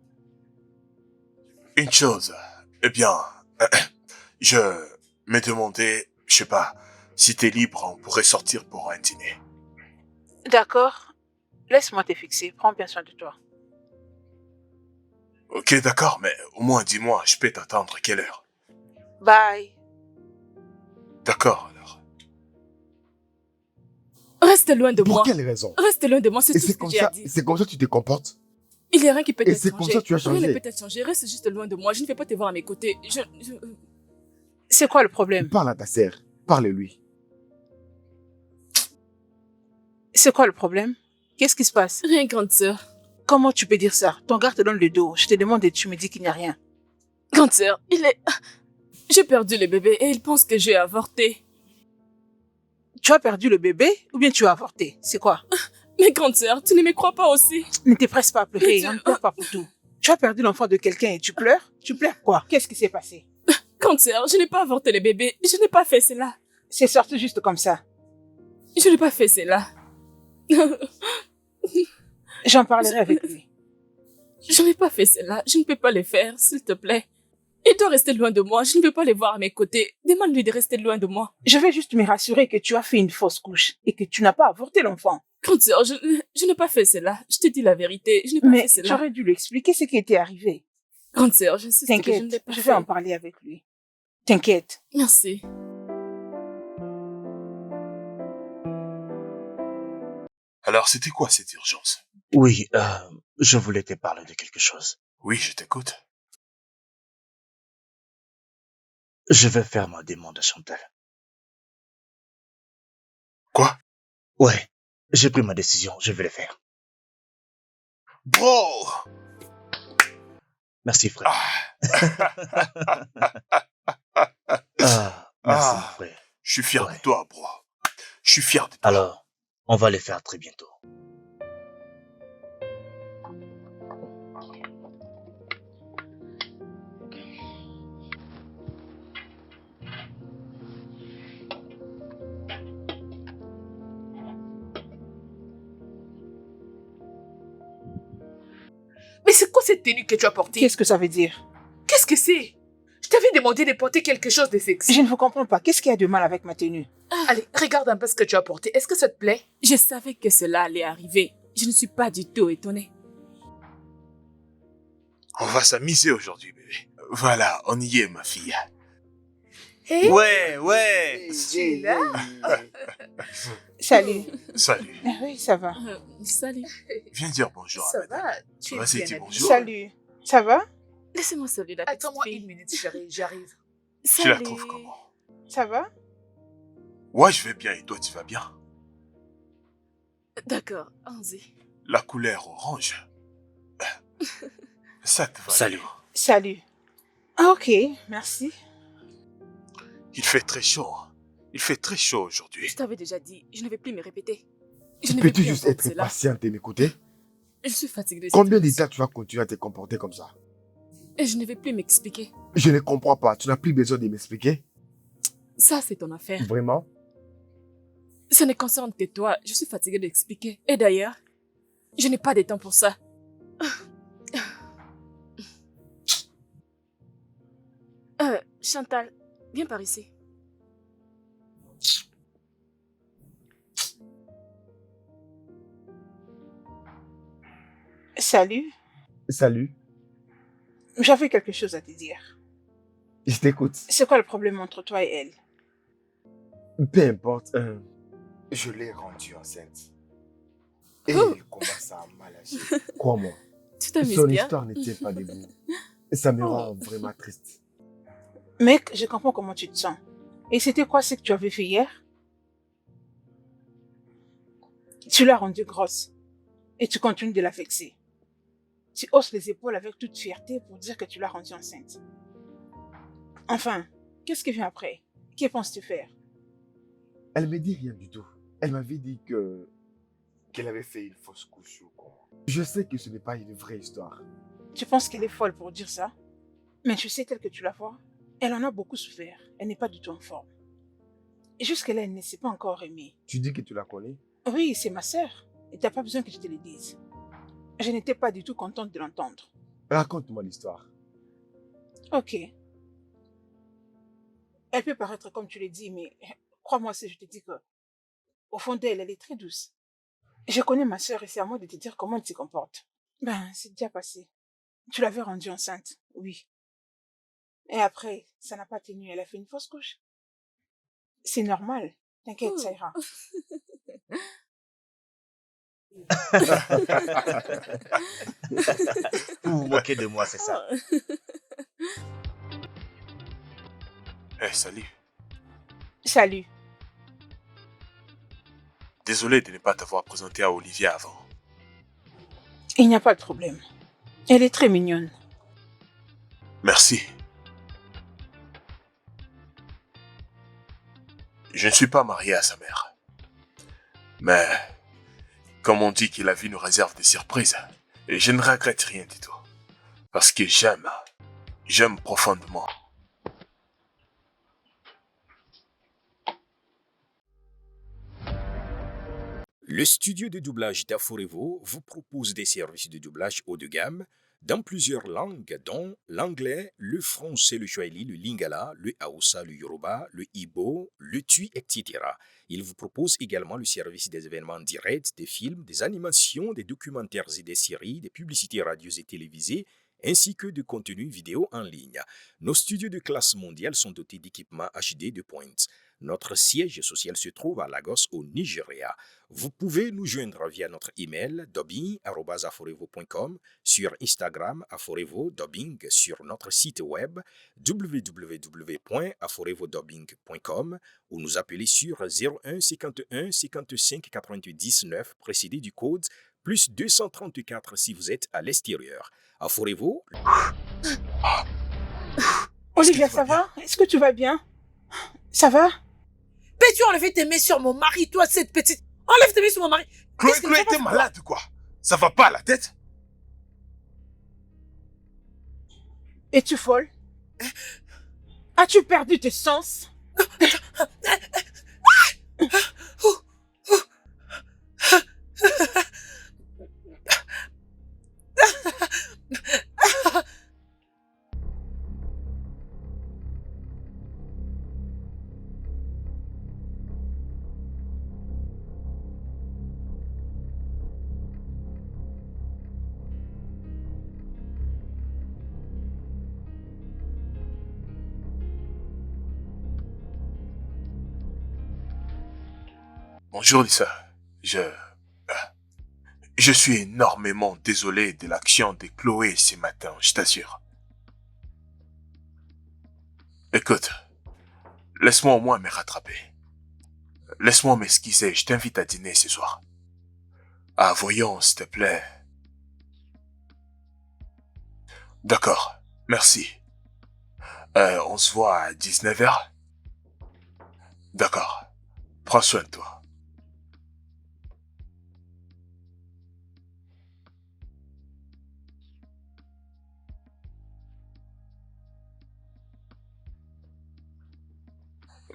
Speaker 4: Une chose, eh bien, je me demandais, je sais pas, si t'es libre, on pourrait sortir pour un dîner.
Speaker 1: D'accord. Laisse-moi te fixer. Prends bien soin de toi.
Speaker 4: Ok, d'accord, mais au moins dis-moi, je peux t'attendre quelle heure?
Speaker 1: Bye.
Speaker 4: D'accord, alors.
Speaker 5: Reste loin de
Speaker 6: Pour
Speaker 5: moi.
Speaker 6: quelle raison?
Speaker 5: Reste loin de moi, c'est
Speaker 6: Et
Speaker 5: tout
Speaker 6: c'est
Speaker 5: ce que
Speaker 6: comme
Speaker 5: j'ai
Speaker 6: ça,
Speaker 5: à dire.
Speaker 6: c'est comme ça que tu te comportes?
Speaker 5: Il n'y a rien qui peut
Speaker 6: Et
Speaker 5: être
Speaker 6: c'est
Speaker 5: changé.
Speaker 6: comme ça que tu as
Speaker 5: Rien
Speaker 6: changé.
Speaker 5: ne peut être changé. Reste juste loin de moi. Je ne vais pas te voir à mes côtés.
Speaker 1: C'est quoi le problème?
Speaker 6: Parle à ta sœur. Parle-lui.
Speaker 1: C'est quoi le problème? Qu'est-ce qui se passe?
Speaker 5: Rien, grande sœur.
Speaker 1: Comment tu peux dire ça? Ton gars te donne le dos. Je te demande et tu me dis qu'il n'y a rien.
Speaker 5: Grande sœur, j'ai perdu le bébé et il pense que j'ai avorté.
Speaker 1: Tu as perdu le bébé ou bien tu as avorté? C'est quoi?
Speaker 5: Mais grande sœur, tu ne me crois pas aussi?
Speaker 1: Ne te presse pas à pleurer.
Speaker 5: Mais
Speaker 1: On ne pleure pas pour tout. Tu as perdu l'enfant de quelqu'un et tu pleures? Tu pleures quoi? Qu'est-ce qui s'est passé?
Speaker 5: Grande sœur, je n'ai pas avorté le bébé. Je n'ai pas fait cela.
Speaker 1: C'est sorti juste comme ça.
Speaker 5: Je n'ai pas fait cela.
Speaker 1: J'en parlerai avec lui.
Speaker 5: Je n'ai pas fait cela. Je ne peux pas le faire, s'il te plaît. Il doit rester loin de moi. Je ne veux pas le voir à mes côtés. Demande-lui de rester loin de moi.
Speaker 1: Je vais juste me rassurer que tu as fait une fausse couche et que tu n'as pas avorté l'enfant.
Speaker 5: Grande sœur, je n'ai pas fait cela. Je te dis la vérité. Je n'ai pas
Speaker 1: Mais
Speaker 5: fait
Speaker 1: tu
Speaker 5: cela.
Speaker 1: aurais dû lui expliquer ce qui était arrivé.
Speaker 5: Grande sœur, j'insiste que je ne
Speaker 1: T'inquiète,
Speaker 5: l'ai pas
Speaker 1: je
Speaker 5: fait.
Speaker 1: vais en parler avec lui. T'inquiète.
Speaker 5: Merci.
Speaker 4: Alors, c'était quoi cette urgence?
Speaker 2: Oui, je voulais te parler de quelque chose.
Speaker 4: Oui, je t'écoute.
Speaker 2: Je vais faire ma demande à Chantal.
Speaker 4: Quoi?
Speaker 2: Ouais, j'ai pris ma décision, je vais le faire.
Speaker 4: Bro!
Speaker 2: Merci, frère. Merci,
Speaker 4: Ah.
Speaker 2: mon frère.
Speaker 4: Je suis fier
Speaker 2: Ouais.
Speaker 4: de toi, bro. Je suis fier de toi.
Speaker 2: Alors, on va le faire très bientôt.
Speaker 3: Mais c'est quoi cette tenue que tu as portée?
Speaker 1: Qu'est-ce que ça veut dire?
Speaker 3: Qu'est-ce que c'est? Je t'avais demandé de porter quelque chose de sexy.
Speaker 1: Je ne vous comprends pas. Qu'est-ce qu'il y a de mal avec ma tenue?
Speaker 3: Allez, regarde un peu ce que tu as porté. Est-ce que ça te plaît?
Speaker 5: Je savais que cela allait arriver. Je ne suis pas du tout étonnée.
Speaker 4: On va s'amuser aujourd'hui, bébé. Voilà, on y est, ma fille.
Speaker 3: Hé,
Speaker 2: Ouais.
Speaker 3: tu es là?
Speaker 1: Salut.
Speaker 4: Salut.
Speaker 1: Ah oui, ça va.
Speaker 5: Salut.
Speaker 4: Viens dire bonjour à
Speaker 3: Ça
Speaker 4: madame.
Speaker 3: va? Tu es
Speaker 4: Vas-y,
Speaker 3: bien
Speaker 4: dis
Speaker 3: habillée.
Speaker 4: bonjour.
Speaker 1: Salut. Ça va?
Speaker 5: Laissez-moi saluer la petite
Speaker 3: Attends-moi
Speaker 5: fille.
Speaker 3: une minute, chérie, j'arrive.
Speaker 4: Tu la
Speaker 5: Salut.
Speaker 4: trouves comment?
Speaker 1: Ça va?
Speaker 4: Ouais, je vais bien et toi, tu vas bien?
Speaker 5: D'accord, allons-y.
Speaker 4: La couleur orange. Ça te va.
Speaker 2: Salut.
Speaker 4: bien.
Speaker 1: Salut. Ah, ok, merci.
Speaker 4: Il fait très chaud. Il fait très chaud aujourd'hui.
Speaker 5: Je t'avais déjà dit, je ne vais plus me répéter. Je ne vais
Speaker 6: Peux-tu
Speaker 5: plus
Speaker 6: juste
Speaker 5: entendre
Speaker 6: être
Speaker 5: cela.
Speaker 6: patiente et m'écouter?
Speaker 5: Je suis fatiguée de cette
Speaker 6: Combien de
Speaker 5: situation.
Speaker 6: temps tu vas continuer à te comporter comme ça?
Speaker 5: Et je ne vais plus m'expliquer.
Speaker 6: Je ne comprends pas. Tu n'as plus besoin de m'expliquer?
Speaker 5: Ça, c'est ton affaire.
Speaker 6: Vraiment?
Speaker 5: Ça ne concerne que toi. Je suis fatiguée d'expliquer. Et d'ailleurs, je n'ai pas de temps pour ça. Chantal, viens par ici.
Speaker 1: Salut,
Speaker 6: Salut,
Speaker 1: j'avais quelque chose à te dire.
Speaker 6: je t'écoute.
Speaker 1: C'est quoi le problème entre toi et elle?
Speaker 6: Peu importe, je l'ai rendue enceinte. Et elle commence à mal agir. Crois-moi,
Speaker 5: Tu t'amuses
Speaker 6: son
Speaker 5: bien.
Speaker 6: histoire ne tient pas debout. Ça me rend
Speaker 5: Oh.
Speaker 6: vraiment triste.
Speaker 1: Mec, je comprends comment tu te sens. Et c'était quoi ce que tu avais fait hier? Tu l'as rendue grosse. Et tu continues de la vexer. Tu hausses les épaules avec toute fierté pour dire que tu l'as rendue enceinte. Enfin, qu'est-ce qui vient après? Que penses-tu faire?
Speaker 6: Elle me dit rien du tout. Elle m'avait dit qu'elle avait fait une fausse couche ou quoi. Je sais que ce n'est pas une vraie histoire.
Speaker 1: Tu penses qu'elle est folle pour dire ça? Mais tu sais, tel que tu la vois, elle en a beaucoup souffert. Elle n'est pas du tout en forme. Et jusque-là, elle ne s'est pas encore aimée.
Speaker 6: Tu dis que tu la connais?
Speaker 1: Oui, c'est ma sœur. Et t'as pas besoin que je te le dise. Je n'étais pas du tout contente de l'entendre.
Speaker 6: Raconte-moi l'histoire.
Speaker 1: Ok. Elle peut paraître comme tu l'as dit, mais crois-moi si je te dis que, au fond d'elle, elle est très douce. Je connais ma sœur et c'est à moi de te dire comment elle se comporte. Ben, c'est déjà passé. Tu l'avais rendue enceinte, oui. Et après, ça n'a pas tenu, elle a fait une fausse couche. C'est normal. T'inquiète, ça ira.
Speaker 2: Vous vous moquez de moi, c'est ça.
Speaker 4: Eh, salut.
Speaker 1: Salut.
Speaker 4: Désolé de ne pas t'avoir présenté à Olivia avant.
Speaker 1: Il n'y a pas de problème. Elle est très mignonne.
Speaker 4: Merci. Je ne suis pas marié à sa mère. Mais, comme on dit que la vie nous réserve des surprises, je ne regrette rien du tout. Parce que j'aime profondément.
Speaker 9: Le studio de doublage d'Aforevo vous propose des services de doublage haut de gamme dans plusieurs langues, dont l'anglais, le français, le swahili, le lingala, le hausa, le yoruba, le igbo, le tui, etc. Il vous propose également le service des événements directs, des films, des animations, des documentaires et des séries, des publicités radio et télévisées, ainsi que de contenus vidéo en ligne. Nos studios de classe mondiale sont dotés d'équipements HD de pointe. Notre siège social se trouve à Lagos, au Nigeria. Vous pouvez nous joindre via notre email dubbing@aforevo.com, sur Instagram Aforevo Dubbing, sur notre site web www.aforevodubbing.com ou nous appeler sur 01 51 55 90 9 précédé du code plus 234 si vous êtes à l'extérieur. Aforevo.
Speaker 1: Olivia, ça va? Est-ce que tu vas bien? Ça va?
Speaker 7: Peux-tu enlever tes mains sur mon mari, toi, cette petite... Enlève tes mains sur mon mari.
Speaker 4: Chloé, t'es malade ou quoi? Ça va pas à la tête?
Speaker 1: Es-tu folle? As-tu perdu tes sens?
Speaker 4: Bonjour Lisa. Je suis énormément désolé de l'action de Chloé ce matin, je t'assure. Écoute, laisse-moi au moins me rattraper. Laisse-moi m'excuser, je t'invite à dîner ce soir. Ah, voyons, s'il te plaît. D'accord, merci. On se voit à 19h? D'accord. Prends soin de toi.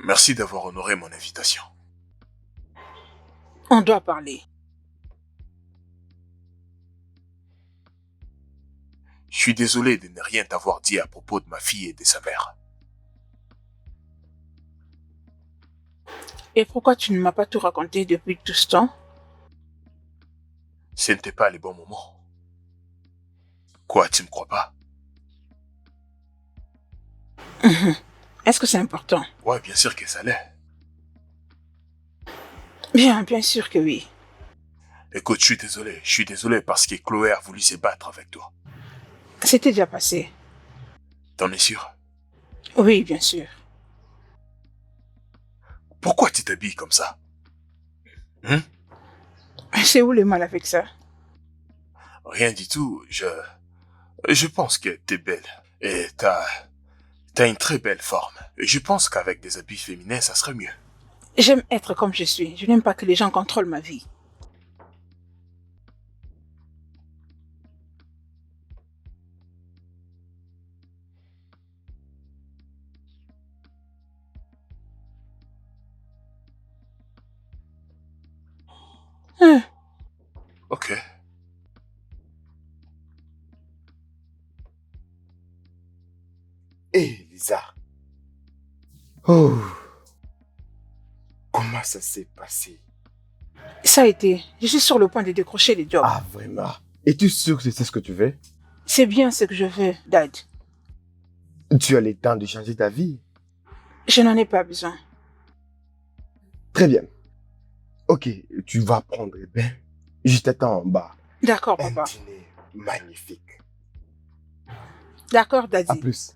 Speaker 4: Merci d'avoir honoré mon invitation.
Speaker 1: On doit parler.
Speaker 4: Je suis désolé de ne rien t'avoir dit à propos de ma fille et de sa mère.
Speaker 1: Et pourquoi tu ne m'as pas tout raconté depuis tout ce temps?
Speaker 4: Ce n'était pas le bon moment. Quoi, tu me crois pas?
Speaker 1: Est-ce que c'est important?
Speaker 4: Ouais, bien sûr que ça l'est.
Speaker 1: Bien sûr que oui.
Speaker 4: Écoute, je suis désolé parce que Chloé a voulu se battre avec toi.
Speaker 1: C'était déjà passé.
Speaker 4: T'en es sûr?
Speaker 1: Oui, bien sûr.
Speaker 4: Pourquoi tu t'habilles comme ça?
Speaker 1: C'est où le mal avec ça?
Speaker 4: Rien du tout, je pense que t'es belle. Et t'as une très belle forme. Et je pense qu'avec des habits féminins, ça serait mieux.
Speaker 1: J'aime être comme je suis. Je n'aime pas que les gens contrôlent ma vie.
Speaker 4: Ok.
Speaker 6: Hé, Lisa. Oh. Comment ça s'est passé?
Speaker 1: Ça a été. Je suis sur le point de décrocher les jobs.
Speaker 6: Ah, vraiment? Es-tu sûr que c'est ce que tu veux?
Speaker 1: C'est bien ce que je veux, Dad.
Speaker 6: Tu as le temps de changer ta vie?
Speaker 1: Je n'en ai pas besoin.
Speaker 6: Très bien. Ok, tu vas prendre un bain. Je t'attends en bas.
Speaker 1: D'accord,
Speaker 6: Un
Speaker 1: papa.
Speaker 6: dîner magnifique.
Speaker 1: D'accord,
Speaker 6: À
Speaker 1: Daddy.
Speaker 6: plus.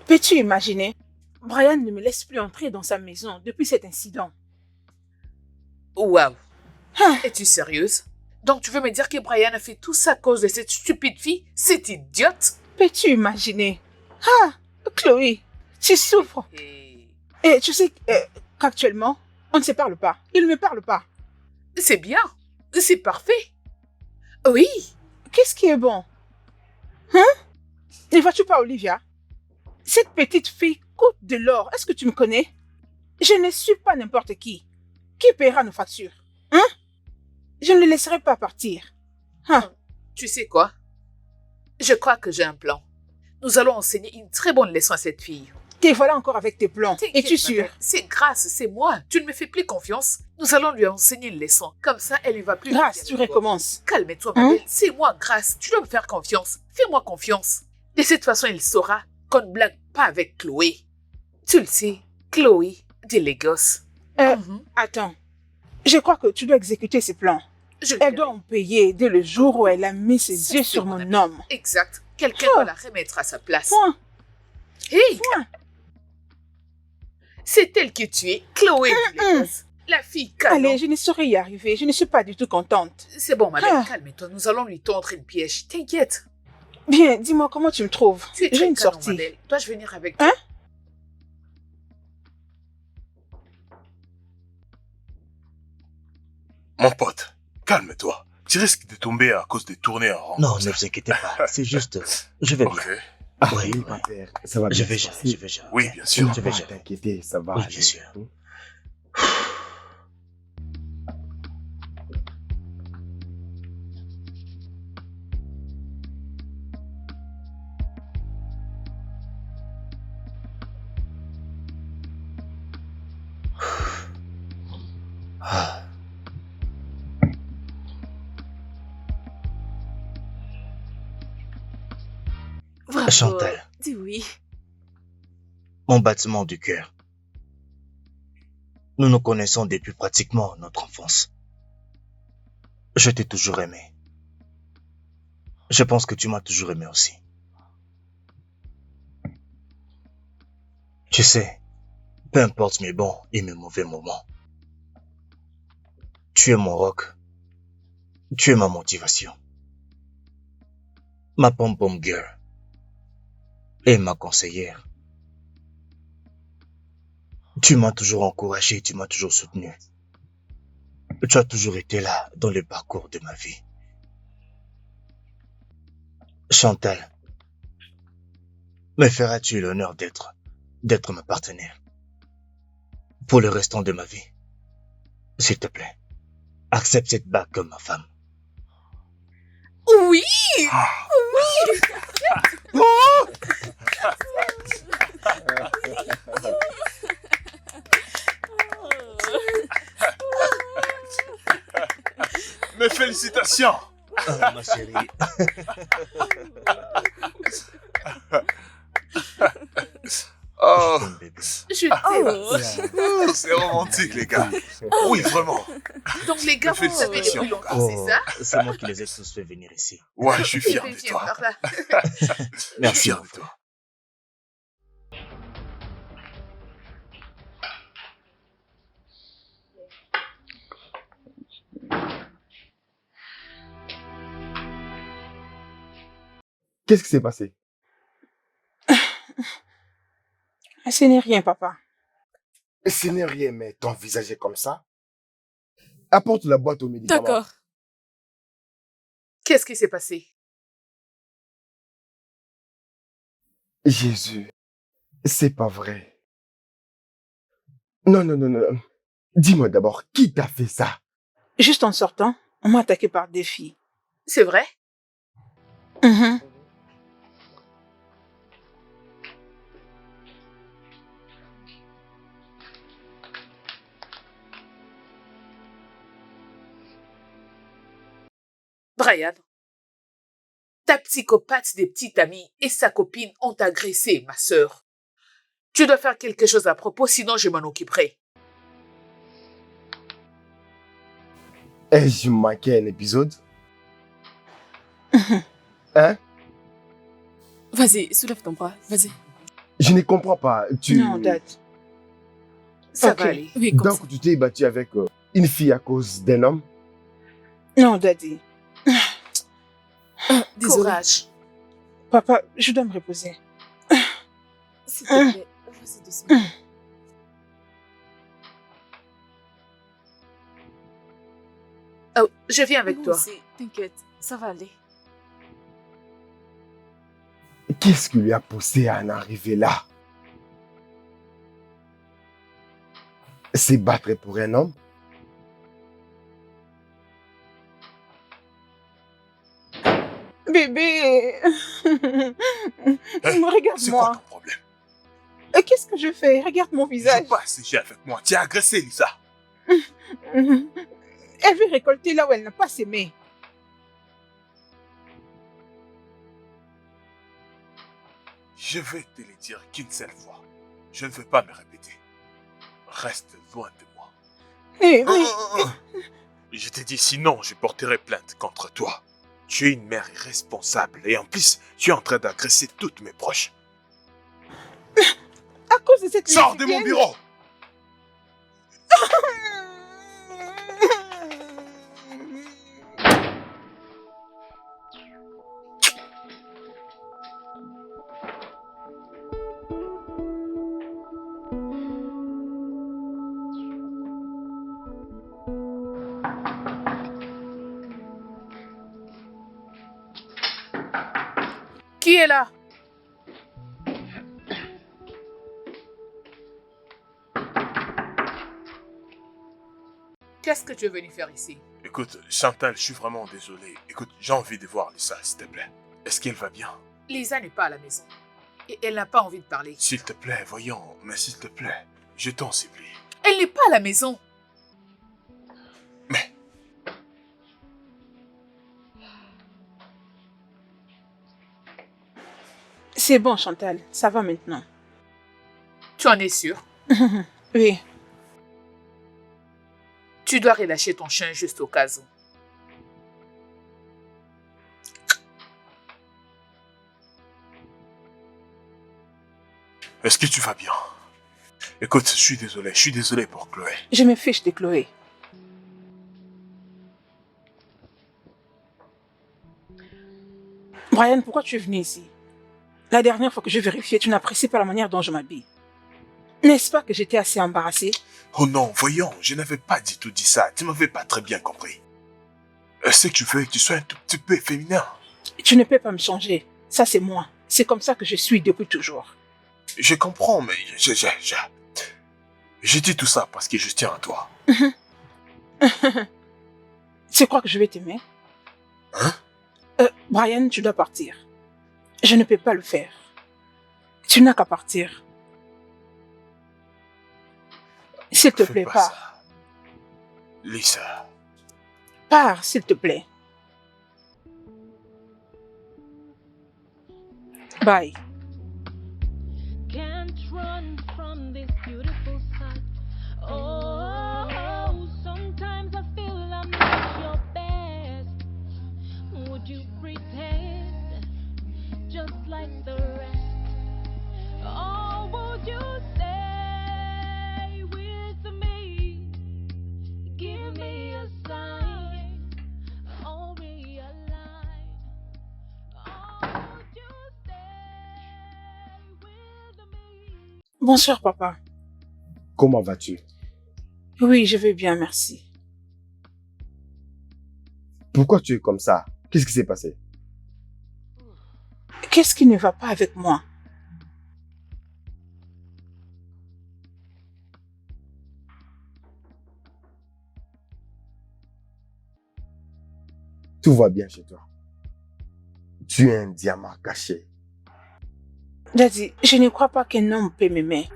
Speaker 1: Peux-tu imaginer? Brian ne me laisse plus entrer dans sa maison depuis cet incident.
Speaker 3: Waouh.
Speaker 1: Ah.
Speaker 3: Es-tu sérieuse? Donc tu veux me dire que Brian a fait tout ça à cause de cette stupide fille? Cette idiote?
Speaker 1: Peux-tu imaginer? Ah, Chloé, tu souffres. Et tu sais qu'actuellement, on ne se parle pas. Il ne me parle pas.
Speaker 3: C'est bien. C'est parfait. Oui.
Speaker 1: Qu'est-ce qui est bon? Hein? Ne vois-tu pas, Olivia? Cette petite fille coûte de l'or. Est-ce que tu me connais? Je ne suis pas n'importe qui. Qui paiera nos factures? Hein? Je ne le laisserai pas partir. Hein?
Speaker 3: Tu sais quoi? Je crois que j'ai un plan. Nous allons enseigner une très bonne leçon à cette fille.
Speaker 1: Te voilà encore avec tes plans.
Speaker 3: T'inquiète,
Speaker 1: Es-tu
Speaker 3: ma
Speaker 1: sûr?
Speaker 3: belle, c'est Grâce, c'est moi. Tu ne me fais plus confiance. Nous allons lui enseigner une leçon. Comme ça, elle ne va plus...
Speaker 1: Grâce, tu recommences.
Speaker 3: Calme-toi, ma
Speaker 1: Hein?
Speaker 3: belle. C'est moi, Grâce. Tu dois me faire confiance. Fais-moi confiance. De cette façon, il saura qu'on ne blague pas avec Chloé. Tu le sais, Chloé de Lagos.
Speaker 1: Attends. Je crois que tu dois exécuter ces plans. Elle doit en payer dès le jour où elle a mis ses yeux sur mon homme.
Speaker 3: Exact. Quelqu'un doit la remettre à sa place.
Speaker 1: Point.
Speaker 3: Hey! C'est elle que tu es, Chloé de Lagos. La fille canon.
Speaker 1: Allez, je ne saurais y arriver. Je ne suis pas du tout contente.
Speaker 3: C'est bon, ma belle, calme-toi. Nous allons lui tendre une piège. T'inquiète.
Speaker 1: Bien, dis-moi comment tu me trouves.
Speaker 3: Tu es
Speaker 1: J'ai
Speaker 3: très
Speaker 1: une
Speaker 3: canon,
Speaker 1: sortie.
Speaker 3: ma belle. Dois-je venir avec toi?
Speaker 1: Hein?
Speaker 4: Mon pote, calme-toi. Tu risques de tomber à cause des tournées en rond.
Speaker 2: Non, ne vous inquiétez pas. C'est juste... Je vais bien.
Speaker 4: Ok.
Speaker 6: Ah,
Speaker 2: Oui,
Speaker 6: oui,
Speaker 2: oui.
Speaker 6: pater, ça va bien.
Speaker 2: Je vais
Speaker 6: se
Speaker 2: gérer,
Speaker 6: passer.
Speaker 2: je vais gérer.
Speaker 4: Oui, bien
Speaker 6: Tu
Speaker 4: sûr.
Speaker 6: n'as
Speaker 2: Je vais
Speaker 6: pas à
Speaker 2: gérer.
Speaker 6: t'inquiéter, ça va
Speaker 2: Oui,
Speaker 6: aller.
Speaker 2: bien sûr. Ah.
Speaker 5: Bravo.
Speaker 2: Chantal,
Speaker 5: Dis oui.
Speaker 2: mon battement du cœur. Nous nous connaissons depuis pratiquement notre enfance. Je t'ai toujours aimé. Je pense que tu m'as toujours aimé aussi. Tu sais, peu importe mes bons et mes mauvais moments, tu es mon rock. Tu es ma motivation. Ma pom-pom girl. Et ma conseillère. Tu m'as toujours encouragé, tu m'as toujours soutenu. Tu as toujours été là dans le parcours de ma vie. Chantal, Me feras-tu l'honneur d'être ma partenaire pour le restant de ma vie? S'il te plaît, accepte cette bague comme ma femme.
Speaker 5: Oui!
Speaker 4: Mes félicitations.
Speaker 2: Ma chérie.
Speaker 4: Oh,
Speaker 2: Je t'aime, bébé.
Speaker 3: Je t'aime.
Speaker 4: oh, c'est romantique, les gars. Oui, vraiment.
Speaker 3: Donc les gars, vous savez depuis
Speaker 4: Félicitations.
Speaker 3: longtemps, c'est ça?
Speaker 2: C'est moi qui les ai tous fait venir ici.
Speaker 4: Ouais, je suis fier de
Speaker 3: Viens
Speaker 4: toi.
Speaker 3: par là.
Speaker 4: Je suis
Speaker 2: Merci.
Speaker 4: fier de toi.
Speaker 6: Qu'est-ce qui s'est passé?
Speaker 1: Ce n'est rien, papa.
Speaker 6: Ce n'est rien, mais ton visage est comme ça. Apporte la boîte aux médicaments.
Speaker 5: D'accord.
Speaker 3: Qu'est-ce qui s'est passé?
Speaker 6: Jésus, c'est pas vrai. Non, non, non, non. Dis-moi d'abord, qui t'a fait ça?
Speaker 1: Juste en sortant, on m'a attaqué par des filles.
Speaker 3: C'est vrai?
Speaker 1: Mhm.
Speaker 3: Brian, ta psychopathe des petites amies et sa copine ont agressé ma sœur. Tu dois faire quelque chose à propos, sinon je m'en occuperai.
Speaker 6: Ai-je manqué un épisode? Hein?
Speaker 5: Vas-y, soulève ton bras. Vas-y.
Speaker 6: Je ne comprends pas.
Speaker 1: Non, Dad.
Speaker 3: Ça
Speaker 1: Ok.
Speaker 3: va aller.
Speaker 5: Oui, comme ça.
Speaker 6: Donc, tu t'es battu avec une fille à cause d'un homme?
Speaker 1: Non, Daddy.
Speaker 5: Désolée.
Speaker 3: Courage.
Speaker 1: Papa, je dois me reposer.
Speaker 5: S'il te plaît, vas-y doucement.
Speaker 3: Oh, je viens avec
Speaker 5: Moi
Speaker 3: toi.
Speaker 5: aussi, t'inquiète, ça va aller.
Speaker 6: Qu'est-ce qui lui a poussé à en arriver là? Se battre pour un homme?
Speaker 1: Bébé.
Speaker 4: C'est quoi
Speaker 1: Regarde-moi.
Speaker 4: ton problème?
Speaker 1: Qu'est-ce que je fais? Regarde mon
Speaker 4: Je
Speaker 1: visage.
Speaker 4: veux pas sécher avec moi. Tu as agressé, Lisa.
Speaker 1: Elle veut récolter là où elle n'a pas semé.
Speaker 4: Je vais te le dire qu'une seule fois. Je ne veux pas me répéter. Reste loin de moi.
Speaker 1: Eh, mais...
Speaker 4: Je t'ai dit sinon je porterai plainte contre toi. Tu es une mère irresponsable et en plus tu es en train d'agresser toutes mes proches.
Speaker 1: À cause de cette
Speaker 4: Sors de mon
Speaker 1: lesbienne.
Speaker 4: bureau!
Speaker 3: Qui est là? Qu'est-ce que tu es venu faire ici?
Speaker 4: Écoute, Chantal, je suis vraiment désolé. Écoute, j'ai envie de voir Lisa, s'il te plaît. Est-ce qu'elle va bien?
Speaker 3: Lisa n'est pas à la maison. Et elle n'a pas envie de parler.
Speaker 4: S'il te plaît, voyons, mais s'il te plaît, je t'en supplie.
Speaker 3: Elle n'est pas à la maison.
Speaker 4: Mais,
Speaker 1: C'est bon, Chantal. Ça va maintenant.
Speaker 3: Tu en es sûr?
Speaker 1: Oui.
Speaker 3: Tu dois relâcher ton chien juste au cas où.
Speaker 4: est-ce que tu vas bien? Écoute, je suis désolé pour Chloé.
Speaker 1: Je me fiche de Chloé. Brian, pourquoi tu es venu ici? La dernière fois que je vérifiais, tu n'apprécies pas la manière dont je m'habille. N'est-ce pas que j'étais assez embarrassée?
Speaker 4: Oh non, voyons, je n'avais pas du tout dit ça. Tu m'avais pas très bien compris. Ce que tu veux que tu sois un tout petit peu féminin.
Speaker 1: Tu ne peux pas me changer. Ça, c'est moi. C'est comme ça que je suis depuis toujours.
Speaker 4: Je comprends, mais j'ai dit tout ça parce que je tiens à toi.
Speaker 1: Tu crois que je vais t'aimer?
Speaker 4: Hein?
Speaker 1: Brian, tu dois partir. Je ne peux pas le faire. Tu n'as qu'à partir. S'il te
Speaker 4: Fais
Speaker 1: plaît,
Speaker 4: pas
Speaker 1: pars.
Speaker 4: ça. Lisa.
Speaker 1: Pars, s'il te plaît. Bye.
Speaker 10: Can't run from this beautiful sight. Oh, sometimes I feel I'm not your best. Would you pretend just like the rest? Or would you stay with me? Give me a sign or realign. Or would you stay with me?
Speaker 1: Bonsoir, papa.
Speaker 6: Comment vas-tu?
Speaker 1: Oui, je vais bien, merci.
Speaker 6: Pourquoi tu es comme ça? Qu'est-ce qui s'est passé?
Speaker 1: Qu'est-ce qui ne va pas avec moi?
Speaker 6: Tout va bien chez toi. Tu es un diamant caché.
Speaker 1: Daddy, je ne crois pas qu'un homme peut m'aimer.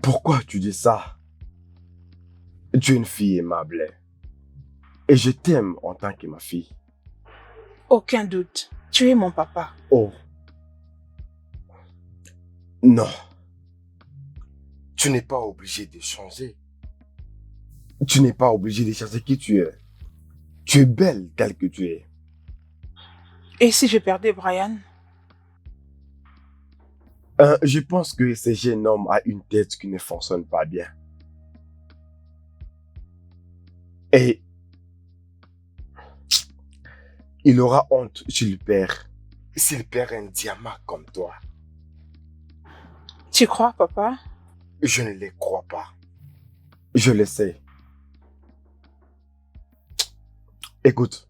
Speaker 6: Pourquoi tu dis ça? Tu es une fille aimable. Et je t'aime en tant que ma fille.
Speaker 1: Aucun doute. Tu es mon papa.
Speaker 6: Oh. Non. Tu n'es pas obligé de changer. Tu n'es pas obligé de changer qui tu es. Tu es belle telle que tu es.
Speaker 1: Et si je perdais Brian?
Speaker 6: Je pense que ce jeune homme a une tête qui ne fonctionne pas bien. Et il aura honte s'il perd un diamant comme toi.
Speaker 1: Tu crois, papa?
Speaker 6: Je ne le crois pas. Je le sais. Écoute.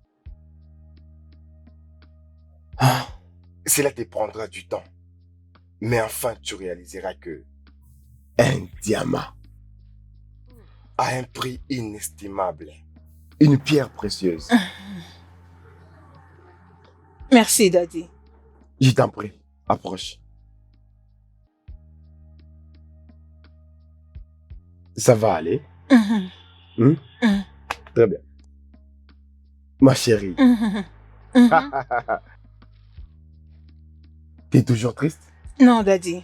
Speaker 6: Cela te prendra du temps. Mais enfin, tu réaliseras que un diamant a un prix inestimable. Une pierre précieuse.
Speaker 1: Merci, Daddy.
Speaker 6: Je t'en prie, approche. Ça va aller? Très bien. Ma chérie. T'es toujours triste?
Speaker 1: Non, Daddy.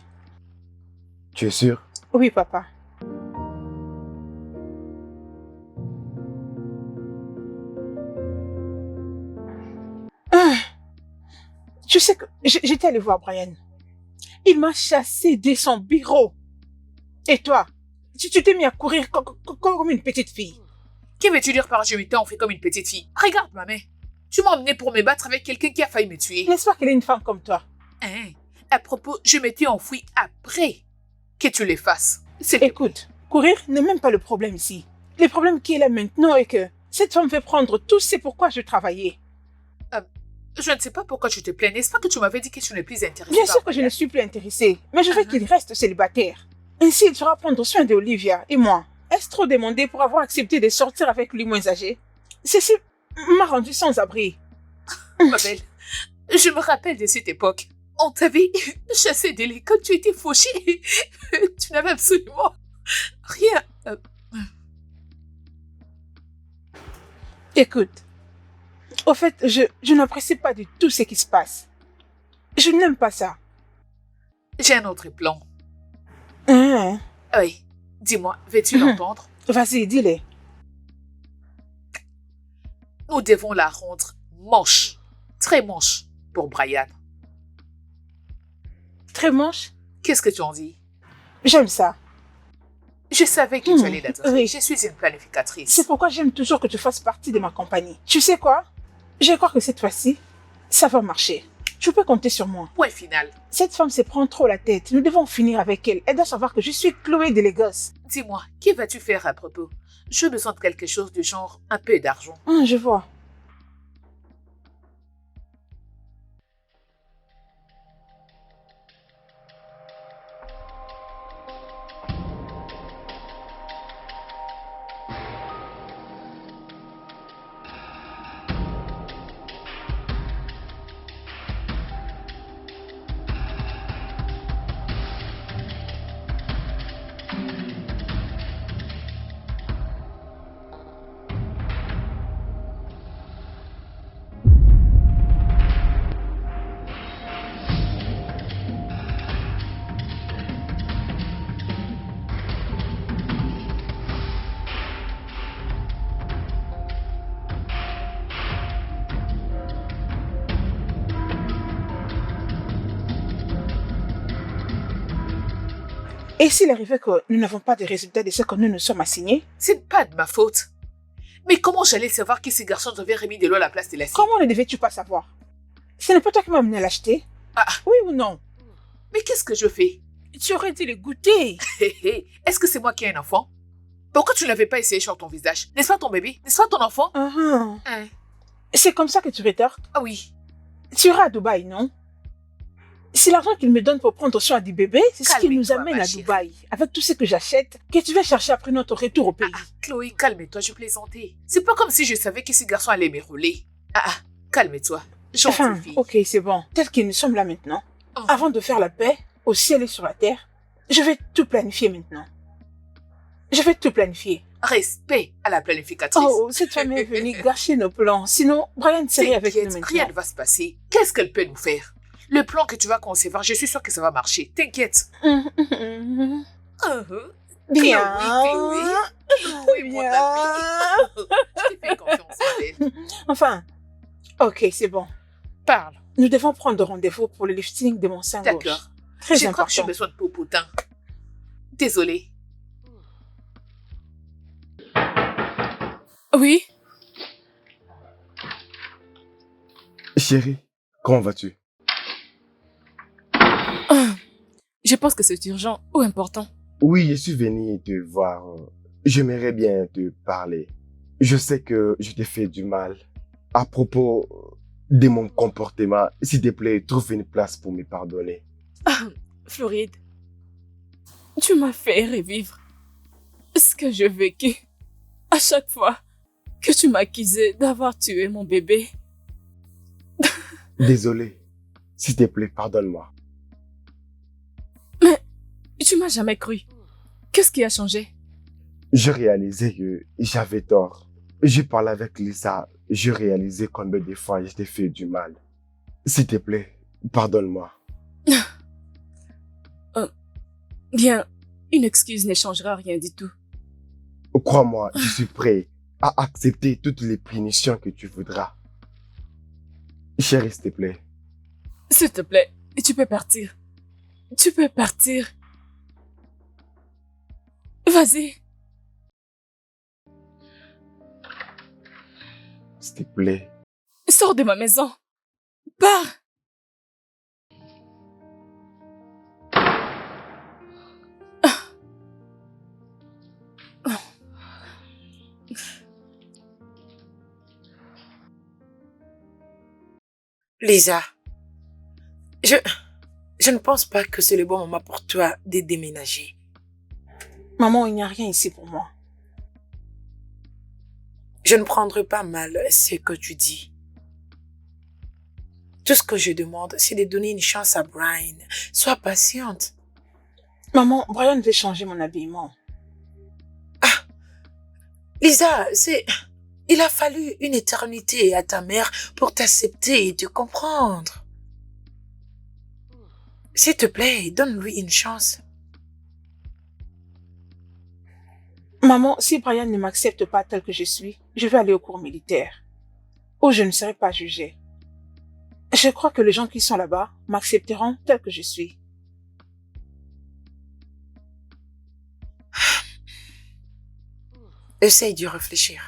Speaker 6: Tu es sûr?
Speaker 1: Oui, papa. Tu sais que j'étais allée voir Brian. Il m'a chassé de son bureau. Et toi, tu t'es mis à courir comme une petite fille.
Speaker 3: Que veux-tu dire par je m'étais enfui comme une petite fille? Regarde ma main. Tu m'as emmené pour me battre avec quelqu'un qui a failli me tuer.
Speaker 1: N'est-ce pas qu'elle est une femme comme toi?
Speaker 3: Hein? À propos, je m'étais enfui après que tu les fasses.
Speaker 1: Écoute, courir n'est même pas le problème ici. Le problème qui est là maintenant est que cette femme veut prendre tout, c'est pourquoi je travaillais.
Speaker 3: Je ne sais pas pourquoi tu te plains. N'est-ce pas que tu m'avais dit que tu n'es plus intéressée?
Speaker 1: Bien sûr que je ne suis plus intéressée, mais je veux qu'il reste célibataire. Ainsi, il saura prendre soin d'Olivia et moi. Est-ce trop demandé pour avoir accepté de sortir avec lui moins âgé? Ceci m'a rendu sans abri.
Speaker 3: Ma belle, je me rappelle de cette époque. On t'avait chassé de l'école, tu étais fauchée. Tu n'avais absolument rien.
Speaker 1: Écoute, au fait, je n'apprécie pas du tout ce qui se passe. Je n'aime pas ça.
Speaker 3: J'ai un autre plan.
Speaker 1: Hein?
Speaker 3: Oui, dis-moi, veux-tu l'entendre?
Speaker 1: Vas-y, dis-le.
Speaker 3: Nous devons la rendre moche, très moche, pour Brian.
Speaker 1: Très moche?
Speaker 3: Qu'est-ce que tu en dis?
Speaker 1: J'aime ça.
Speaker 3: Je savais que tu allais l'adorer.
Speaker 1: Oui.
Speaker 3: Je suis une planificatrice.
Speaker 1: C'est pourquoi j'aime toujours que tu fasses partie de ma compagnie. Tu sais quoi? Je crois que cette fois-ci, ça va marcher. Tu peux compter sur moi.
Speaker 3: Point final.
Speaker 1: Cette femme se prend trop la tête. Nous devons finir avec elle. Elle doit savoir que je suis Chloé de Lagos.
Speaker 3: Dis-moi, que vas-tu faire à propos? J'ai besoin de quelque chose du genre un peu d'argent.
Speaker 1: Je vois. Et s'il arrivait que nous n'avons pas de résultats de ce que nous nous sommes assignés?
Speaker 3: Ce n'est pas de ma faute. Mais comment j'allais savoir que ces garçons avaient remis de l'eau à la place de l'acide?
Speaker 1: Comment ne devais-tu pas savoir? Ce n'est pas toi qui m'as amené à l'acheter?
Speaker 3: Ah,
Speaker 1: Oui ou non?
Speaker 3: mais qu'est-ce que je fais?
Speaker 1: Tu aurais dû le goûter.
Speaker 3: Est-ce que c'est moi qui ai un enfant? Pourquoi tu ne l'avais pas essayé sur ton visage? N'est-ce pas ton bébé? N'est-ce pas ton enfant?
Speaker 1: Uh-huh.
Speaker 3: Hein?
Speaker 1: C'est comme ça que tu rétorques?
Speaker 3: Ah oui.
Speaker 1: Tu iras à Dubaï, non? C'est l'argent qu'il me donne pour prendre soin du bébé, c'est ce qui nous
Speaker 3: Calme-toi,
Speaker 1: amène
Speaker 3: ma
Speaker 1: à
Speaker 3: chérie.
Speaker 1: Dubaï. Avec tout ce que j'achète, que tu vas chercher après notre retour au pays.
Speaker 3: Chloé, calme-toi, je plaisantais. C'est pas comme si je savais que ces garçons allaient me rouler. Calme-toi. Gentille
Speaker 1: Enfin,
Speaker 3: fille.
Speaker 1: ok, c'est bon. Tel que nous sommes là maintenant,
Speaker 3: Oh.
Speaker 1: avant de faire la paix, au ciel et sur la terre, je vais tout planifier maintenant. Je vais tout planifier.
Speaker 3: Respect à la planificatrice.
Speaker 1: Oh, cette femme est venue gâcher nos plans. Sinon, Brian serait avec nous
Speaker 3: T'inquiète, rien
Speaker 1: maintenant.
Speaker 3: ne va se passer. Qu'est-ce qu'elle peut nous faire? Le plan que tu vas concevoir, je suis sûre que ça va marcher. T'inquiète.
Speaker 1: Mhm.
Speaker 3: Bien.
Speaker 1: Bien.
Speaker 3: Oui, mon ami. Je te fais confiance, ma belle.
Speaker 1: Enfin, ok, c'est bon.
Speaker 3: Parle.
Speaker 1: Nous devons prendre rendez-vous pour le lifting de mon sein gauche.
Speaker 3: D'accord.
Speaker 1: Très
Speaker 3: Je crois que j'ai
Speaker 1: important.
Speaker 3: besoin de popotin. Désolée.
Speaker 5: Oui?
Speaker 6: Chérie, comment vas-tu?
Speaker 5: Je pense que c'est urgent ou important.
Speaker 6: Oui, je suis venu te voir. J'aimerais bien te parler. Je sais que je t'ai fait du mal. À propos de mon comportement, s'il te plaît, trouve une place pour me pardonner.
Speaker 5: Floride, tu m'as fait revivre ce que j'ai vécu. À chaque fois que tu m'accusais d'avoir tué mon bébé.
Speaker 6: Désolé. S'il te plaît, pardonne-moi.
Speaker 5: Mais tu m'as jamais cru. Qu'est-ce qui a changé?
Speaker 6: J'ai réalisé que j'avais tort. J'ai parlé avec Lisa. J'ai réalisé combien de fois je t'ai fait du mal. S'il te plaît, pardonne-moi.
Speaker 5: Bien, une excuse ne changera rien du tout.
Speaker 6: Crois-moi, je suis prêt à accepter toutes les punitions que tu voudras. Chérie, s'il te plaît.
Speaker 5: S'il te plaît, tu peux partir. Tu peux partir. Vas-y.
Speaker 6: S'il te plaît.
Speaker 5: Sors de ma maison. Pars.
Speaker 7: Lisa, je ne pense pas que c'est le bon moment pour toi de déménager.
Speaker 1: Maman, il n'y a rien ici pour moi.
Speaker 7: Je ne prendrai pas mal ce que tu dis. Tout ce que je demande, c'est de donner une chance à Brian. Sois patiente.
Speaker 1: Maman, Brian veut changer mon habillement.
Speaker 7: Lisa, il a fallu une éternité à ta mère pour t'accepter et te comprendre. S'il te plaît, donne-lui une chance.
Speaker 1: Maman, si Brian ne m'accepte pas tel que je suis, je vais aller au cours militaire, où je ne serai pas jugée. Je crois que les gens qui sont là-bas m'accepteront tel que je suis.
Speaker 7: Essaye d'y réfléchir.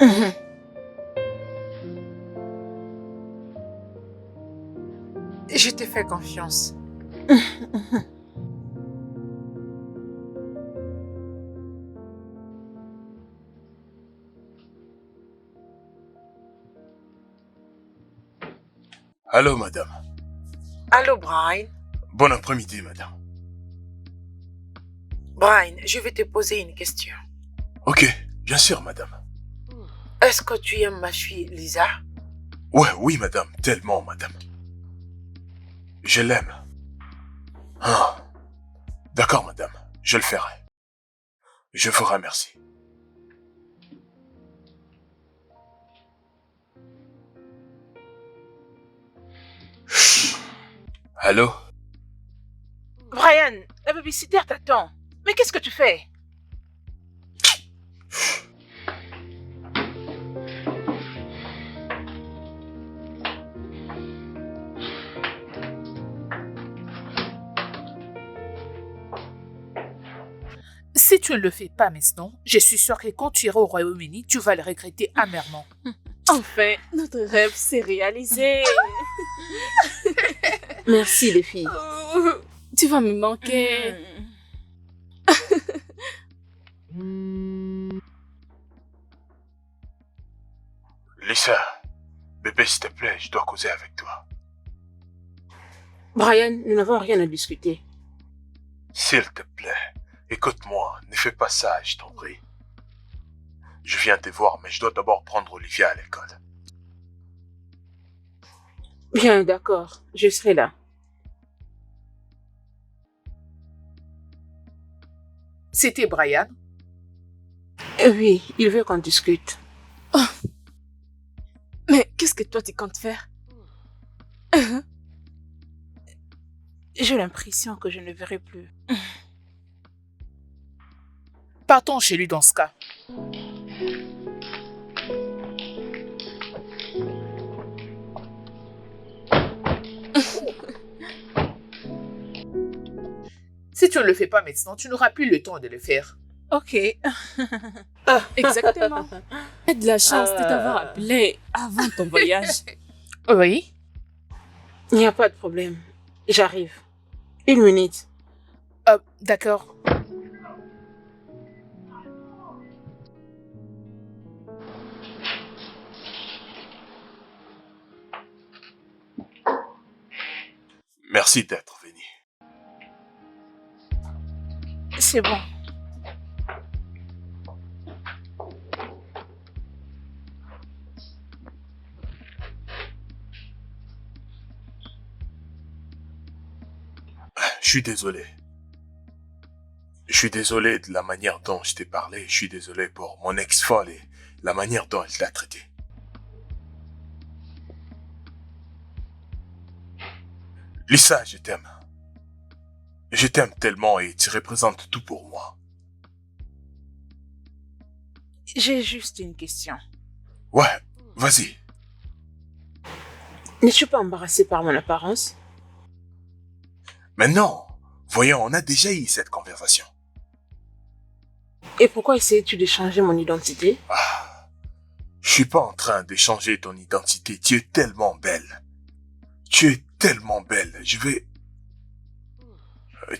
Speaker 1: Mhm.
Speaker 7: Je te fais confiance.
Speaker 4: Allô, madame.
Speaker 7: Allô, Brian.
Speaker 4: Bon après-midi, madame.
Speaker 7: Brian, je vais te poser une question.
Speaker 4: Ok, bien sûr, madame.
Speaker 7: Est-ce que tu aimes ma fille, Lisa?
Speaker 4: Ouais, oui, madame. Tellement, madame. Je l'aime. Ah. D'accord, madame. Je le ferai. Je vous remercie. Allô?
Speaker 1: Brian, la babysitter t'attend. Mais qu'est-ce que tu fais?
Speaker 3: Si tu ne le fais pas maintenant, je suis sûre que quand tu iras au Royaume-Uni, tu vas le regretter amèrement.
Speaker 5: Enfin, notre rêve s'est réalisé.
Speaker 1: Merci, les filles.
Speaker 5: Tu vas me manquer.
Speaker 4: Lisa, bébé, s'il te plaît, je dois causer avec toi.
Speaker 1: Brian, nous n'avons rien à discuter.
Speaker 4: S'il te plaît, écoute-moi, ne fais pas ça, je t'en prie. Je viens te voir, mais je dois d'abord prendre Olivia à l'école.
Speaker 1: Bien, d'accord. Je serai là.
Speaker 3: C'était Brian.
Speaker 1: Oui, il veut qu'on discute.
Speaker 5: Oh. Mais qu'est-ce que toi tu comptes faire?
Speaker 1: J'ai l'impression que je ne verrai plus.
Speaker 3: Partons chez lui dans ce cas. Si tu ne le fais pas maintenant, tu n'auras plus le temps de le faire.
Speaker 1: Ok.
Speaker 5: Exactement. J'ai de la chance de t'avoir appelé avant ton voyage.
Speaker 3: Oui.
Speaker 1: Il n'y a pas de problème. J'arrive. 1 minute.
Speaker 3: D'accord.
Speaker 4: Merci d'être venu.
Speaker 1: C'est bon.
Speaker 4: Je suis désolé. Je suis désolé de la manière dont je t'ai parlé. Je suis désolé pour mon ex-folle et la manière dont elle t'a traité. Lisa, je t'aime. Je t'aime tellement et tu représentes tout pour moi.
Speaker 1: J'ai juste une question.
Speaker 4: Ouais, vas-y.
Speaker 1: N'es-tu pas embarrassé par mon apparence?
Speaker 4: Mais non, voyons, on a déjà eu cette conversation.
Speaker 1: Et pourquoi essayais-tu de changer mon identité?
Speaker 4: Je suis pas en train de changer ton identité. Tu es tellement belle. Tu es tellement belle. Je vais...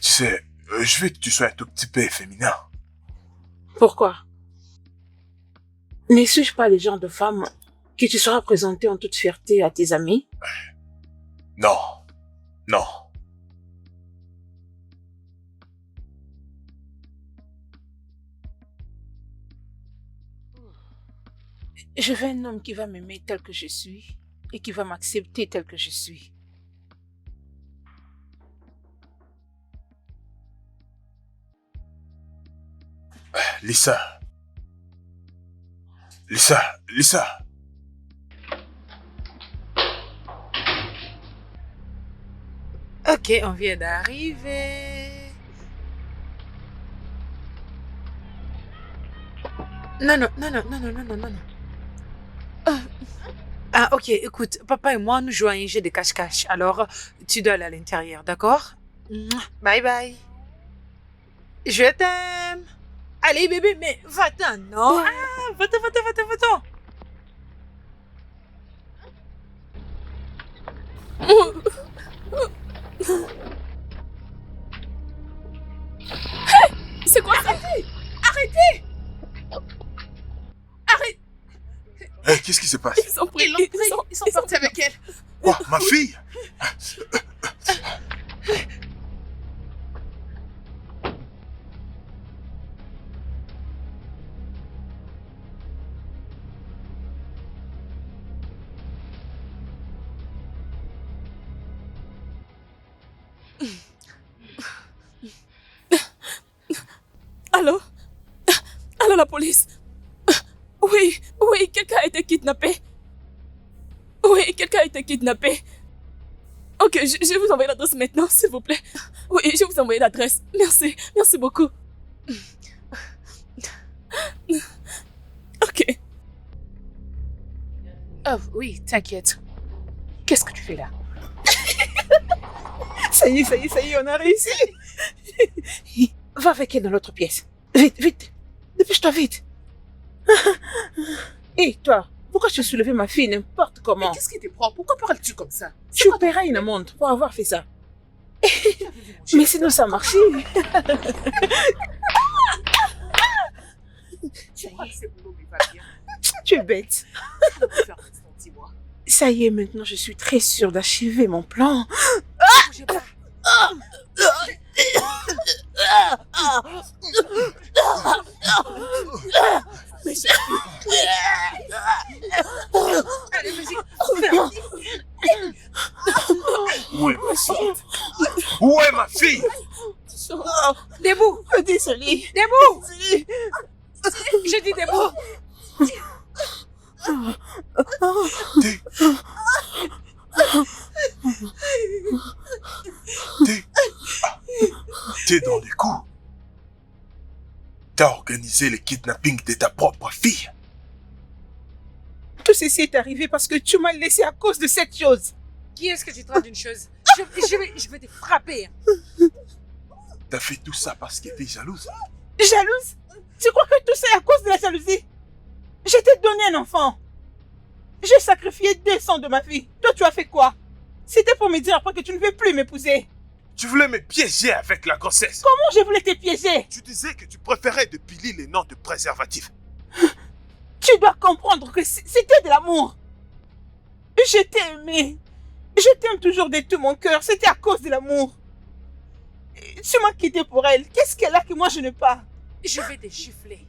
Speaker 4: tu sais, je veux que tu sois un tout petit peu féminin.
Speaker 1: Pourquoi? Ne suis-je pas le genre de femme que tu seras présentée en toute fierté à tes amis?
Speaker 4: Non. Non.
Speaker 1: Je veux un homme qui va m'aimer tel que je suis et qui va m'accepter tel que je suis.
Speaker 4: Lisa. Lisa.
Speaker 7: Ok, on vient d'arriver. Non. Ah, ok, écoute, papa et moi, nous jouons à un jeu de cache-cache. Alors, tu dois aller à l'intérieur, d'accord? Bye bye. Je t'aime. Allez, bébé, mais va-t'en, non? Ah, va-t'en.
Speaker 5: C'est quoi ça?
Speaker 3: Arrêtez! Arrête!
Speaker 4: Hey, qu'est-ce qui se passe?
Speaker 5: Ils sont pris.
Speaker 3: Ils sont partis avec elle.
Speaker 4: Quoi, ma fille?
Speaker 5: Allô, la police? Oui, quelqu'un a été kidnappé. Ok, je vais vous envoyer l'adresse maintenant, s'il vous plaît. Oui, je vais vous envoyer l'adresse. Merci beaucoup. Ok.
Speaker 3: Oh oui, t'inquiète. Qu'est-ce que tu fais là?
Speaker 1: Ça y est, on a réussi. Va avec elle dans l'autre pièce. Vite, vite. Dépêche-toi vite. Hé, toi, pourquoi tu as soulevé ma fille n'importe
Speaker 3: Mais
Speaker 1: comment?
Speaker 3: qu'est-ce qui te prend? Pourquoi parles-tu comme ça?
Speaker 1: Tu paieras une amende pour avoir fait ça. Mais sinon, ça marchait.
Speaker 3: Tu crois que c'est boulot, mais va bien.
Speaker 1: Tu es bête.
Speaker 3: On va faire un instant, dis-moi.
Speaker 1: Ça y est, maintenant, je suis très sûre d'achever mon plan.
Speaker 3: Bougez pas.
Speaker 1: Mais
Speaker 3: Allez, vas-y.
Speaker 4: Où est ma fille? Où est ma fille?
Speaker 7: Debout.
Speaker 1: Désolée.
Speaker 7: Debout.
Speaker 1: Désolée.
Speaker 7: Je dis debout.
Speaker 4: T'es dans les coups. T'as organisé le kidnapping de ta propre fille.
Speaker 1: Tout ceci est arrivé parce que tu m'as laissé à cause de cette chose.
Speaker 7: Qui est-ce que tu traites d'une chose? Je vais te frapper.
Speaker 4: T'as fait tout ça parce qu'elle était jalouse.
Speaker 1: Jalouse? Tu crois que tout ça est à cause de la jalousie? Je t'ai donné un enfant. J'ai sacrifié 200 de ma fille. Toi, tu as fait quoi? C'était pour me dire après que tu ne veux plus m'épouser.
Speaker 4: Tu voulais me piéger avec la grossesse.
Speaker 1: Comment je voulais te piéger?
Speaker 4: Tu disais que tu préférais de piler les noms de préservatifs.
Speaker 1: Tu dois comprendre que c'était de l'amour. Je t'ai aimé. Je t'aime toujours de tout mon cœur. C'était à cause de l'amour. Tu m'as quitté pour elle. Qu'est-ce qu'elle a que moi je n'ai pas?
Speaker 7: Je vais te gifler.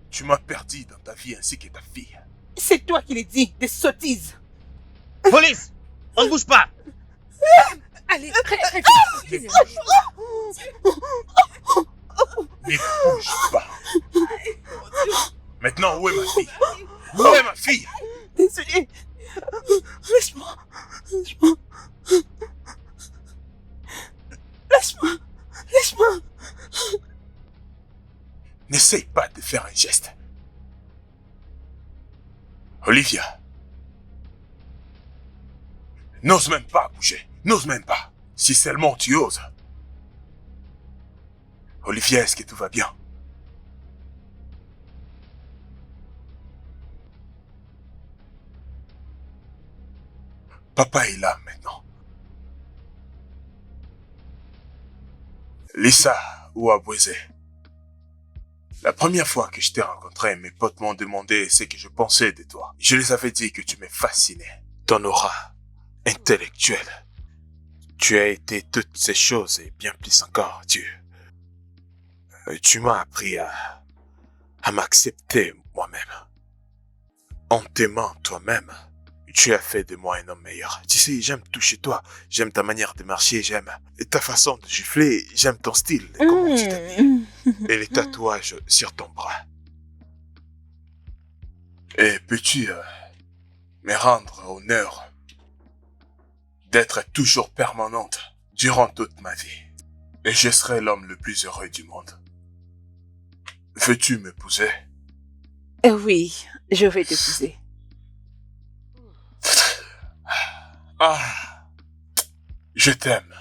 Speaker 4: Tu m'as perdu dans ta vie ainsi que ta fille.
Speaker 1: C'est toi qui l'as dit, des sottises.
Speaker 2: Police! On ne bouge pas!
Speaker 7: Allez, très vite.
Speaker 4: Ne bouge pas. Maintenant, où est ma fille? Où est ma fille?
Speaker 1: Désolée. Laisse-moi. Laisse-moi. Laisse-moi. Laisse-moi.
Speaker 4: N'essaye pas de faire un geste. Olivia. N'ose même pas bouger. N'ose même pas. Si seulement tu oses. Olivia, est-ce que tout va bien? Papa est là maintenant. Lisa ou Abouezé. La première fois que je t'ai rencontré, mes potes m'ont demandé ce que je pensais de toi. Je les avais dit que tu me fascinais. Ton aura intellectuelle. Tu as été toutes ces choses et bien plus encore, tu m'as appris à m'accepter moi-même. En t'aimant toi-même, tu as fait de moi un homme meilleur. Tu sais, j'aime tout chez toi. J'aime ta manière de marcher, j'aime ta façon de gifler, j'aime ton style, comment tu t'habilles. Et les tatouages sur ton bras. Et peux-tu me rendre honneur d'être toujours permanente durant toute ma vie? Et je serai l'homme le plus heureux du monde. Veux-tu m'épouser?
Speaker 1: Oui, je vais t'épouser.
Speaker 4: Ah, je t'aime.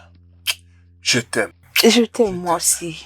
Speaker 4: Je t'aime.
Speaker 1: Je t'aime moi aussi.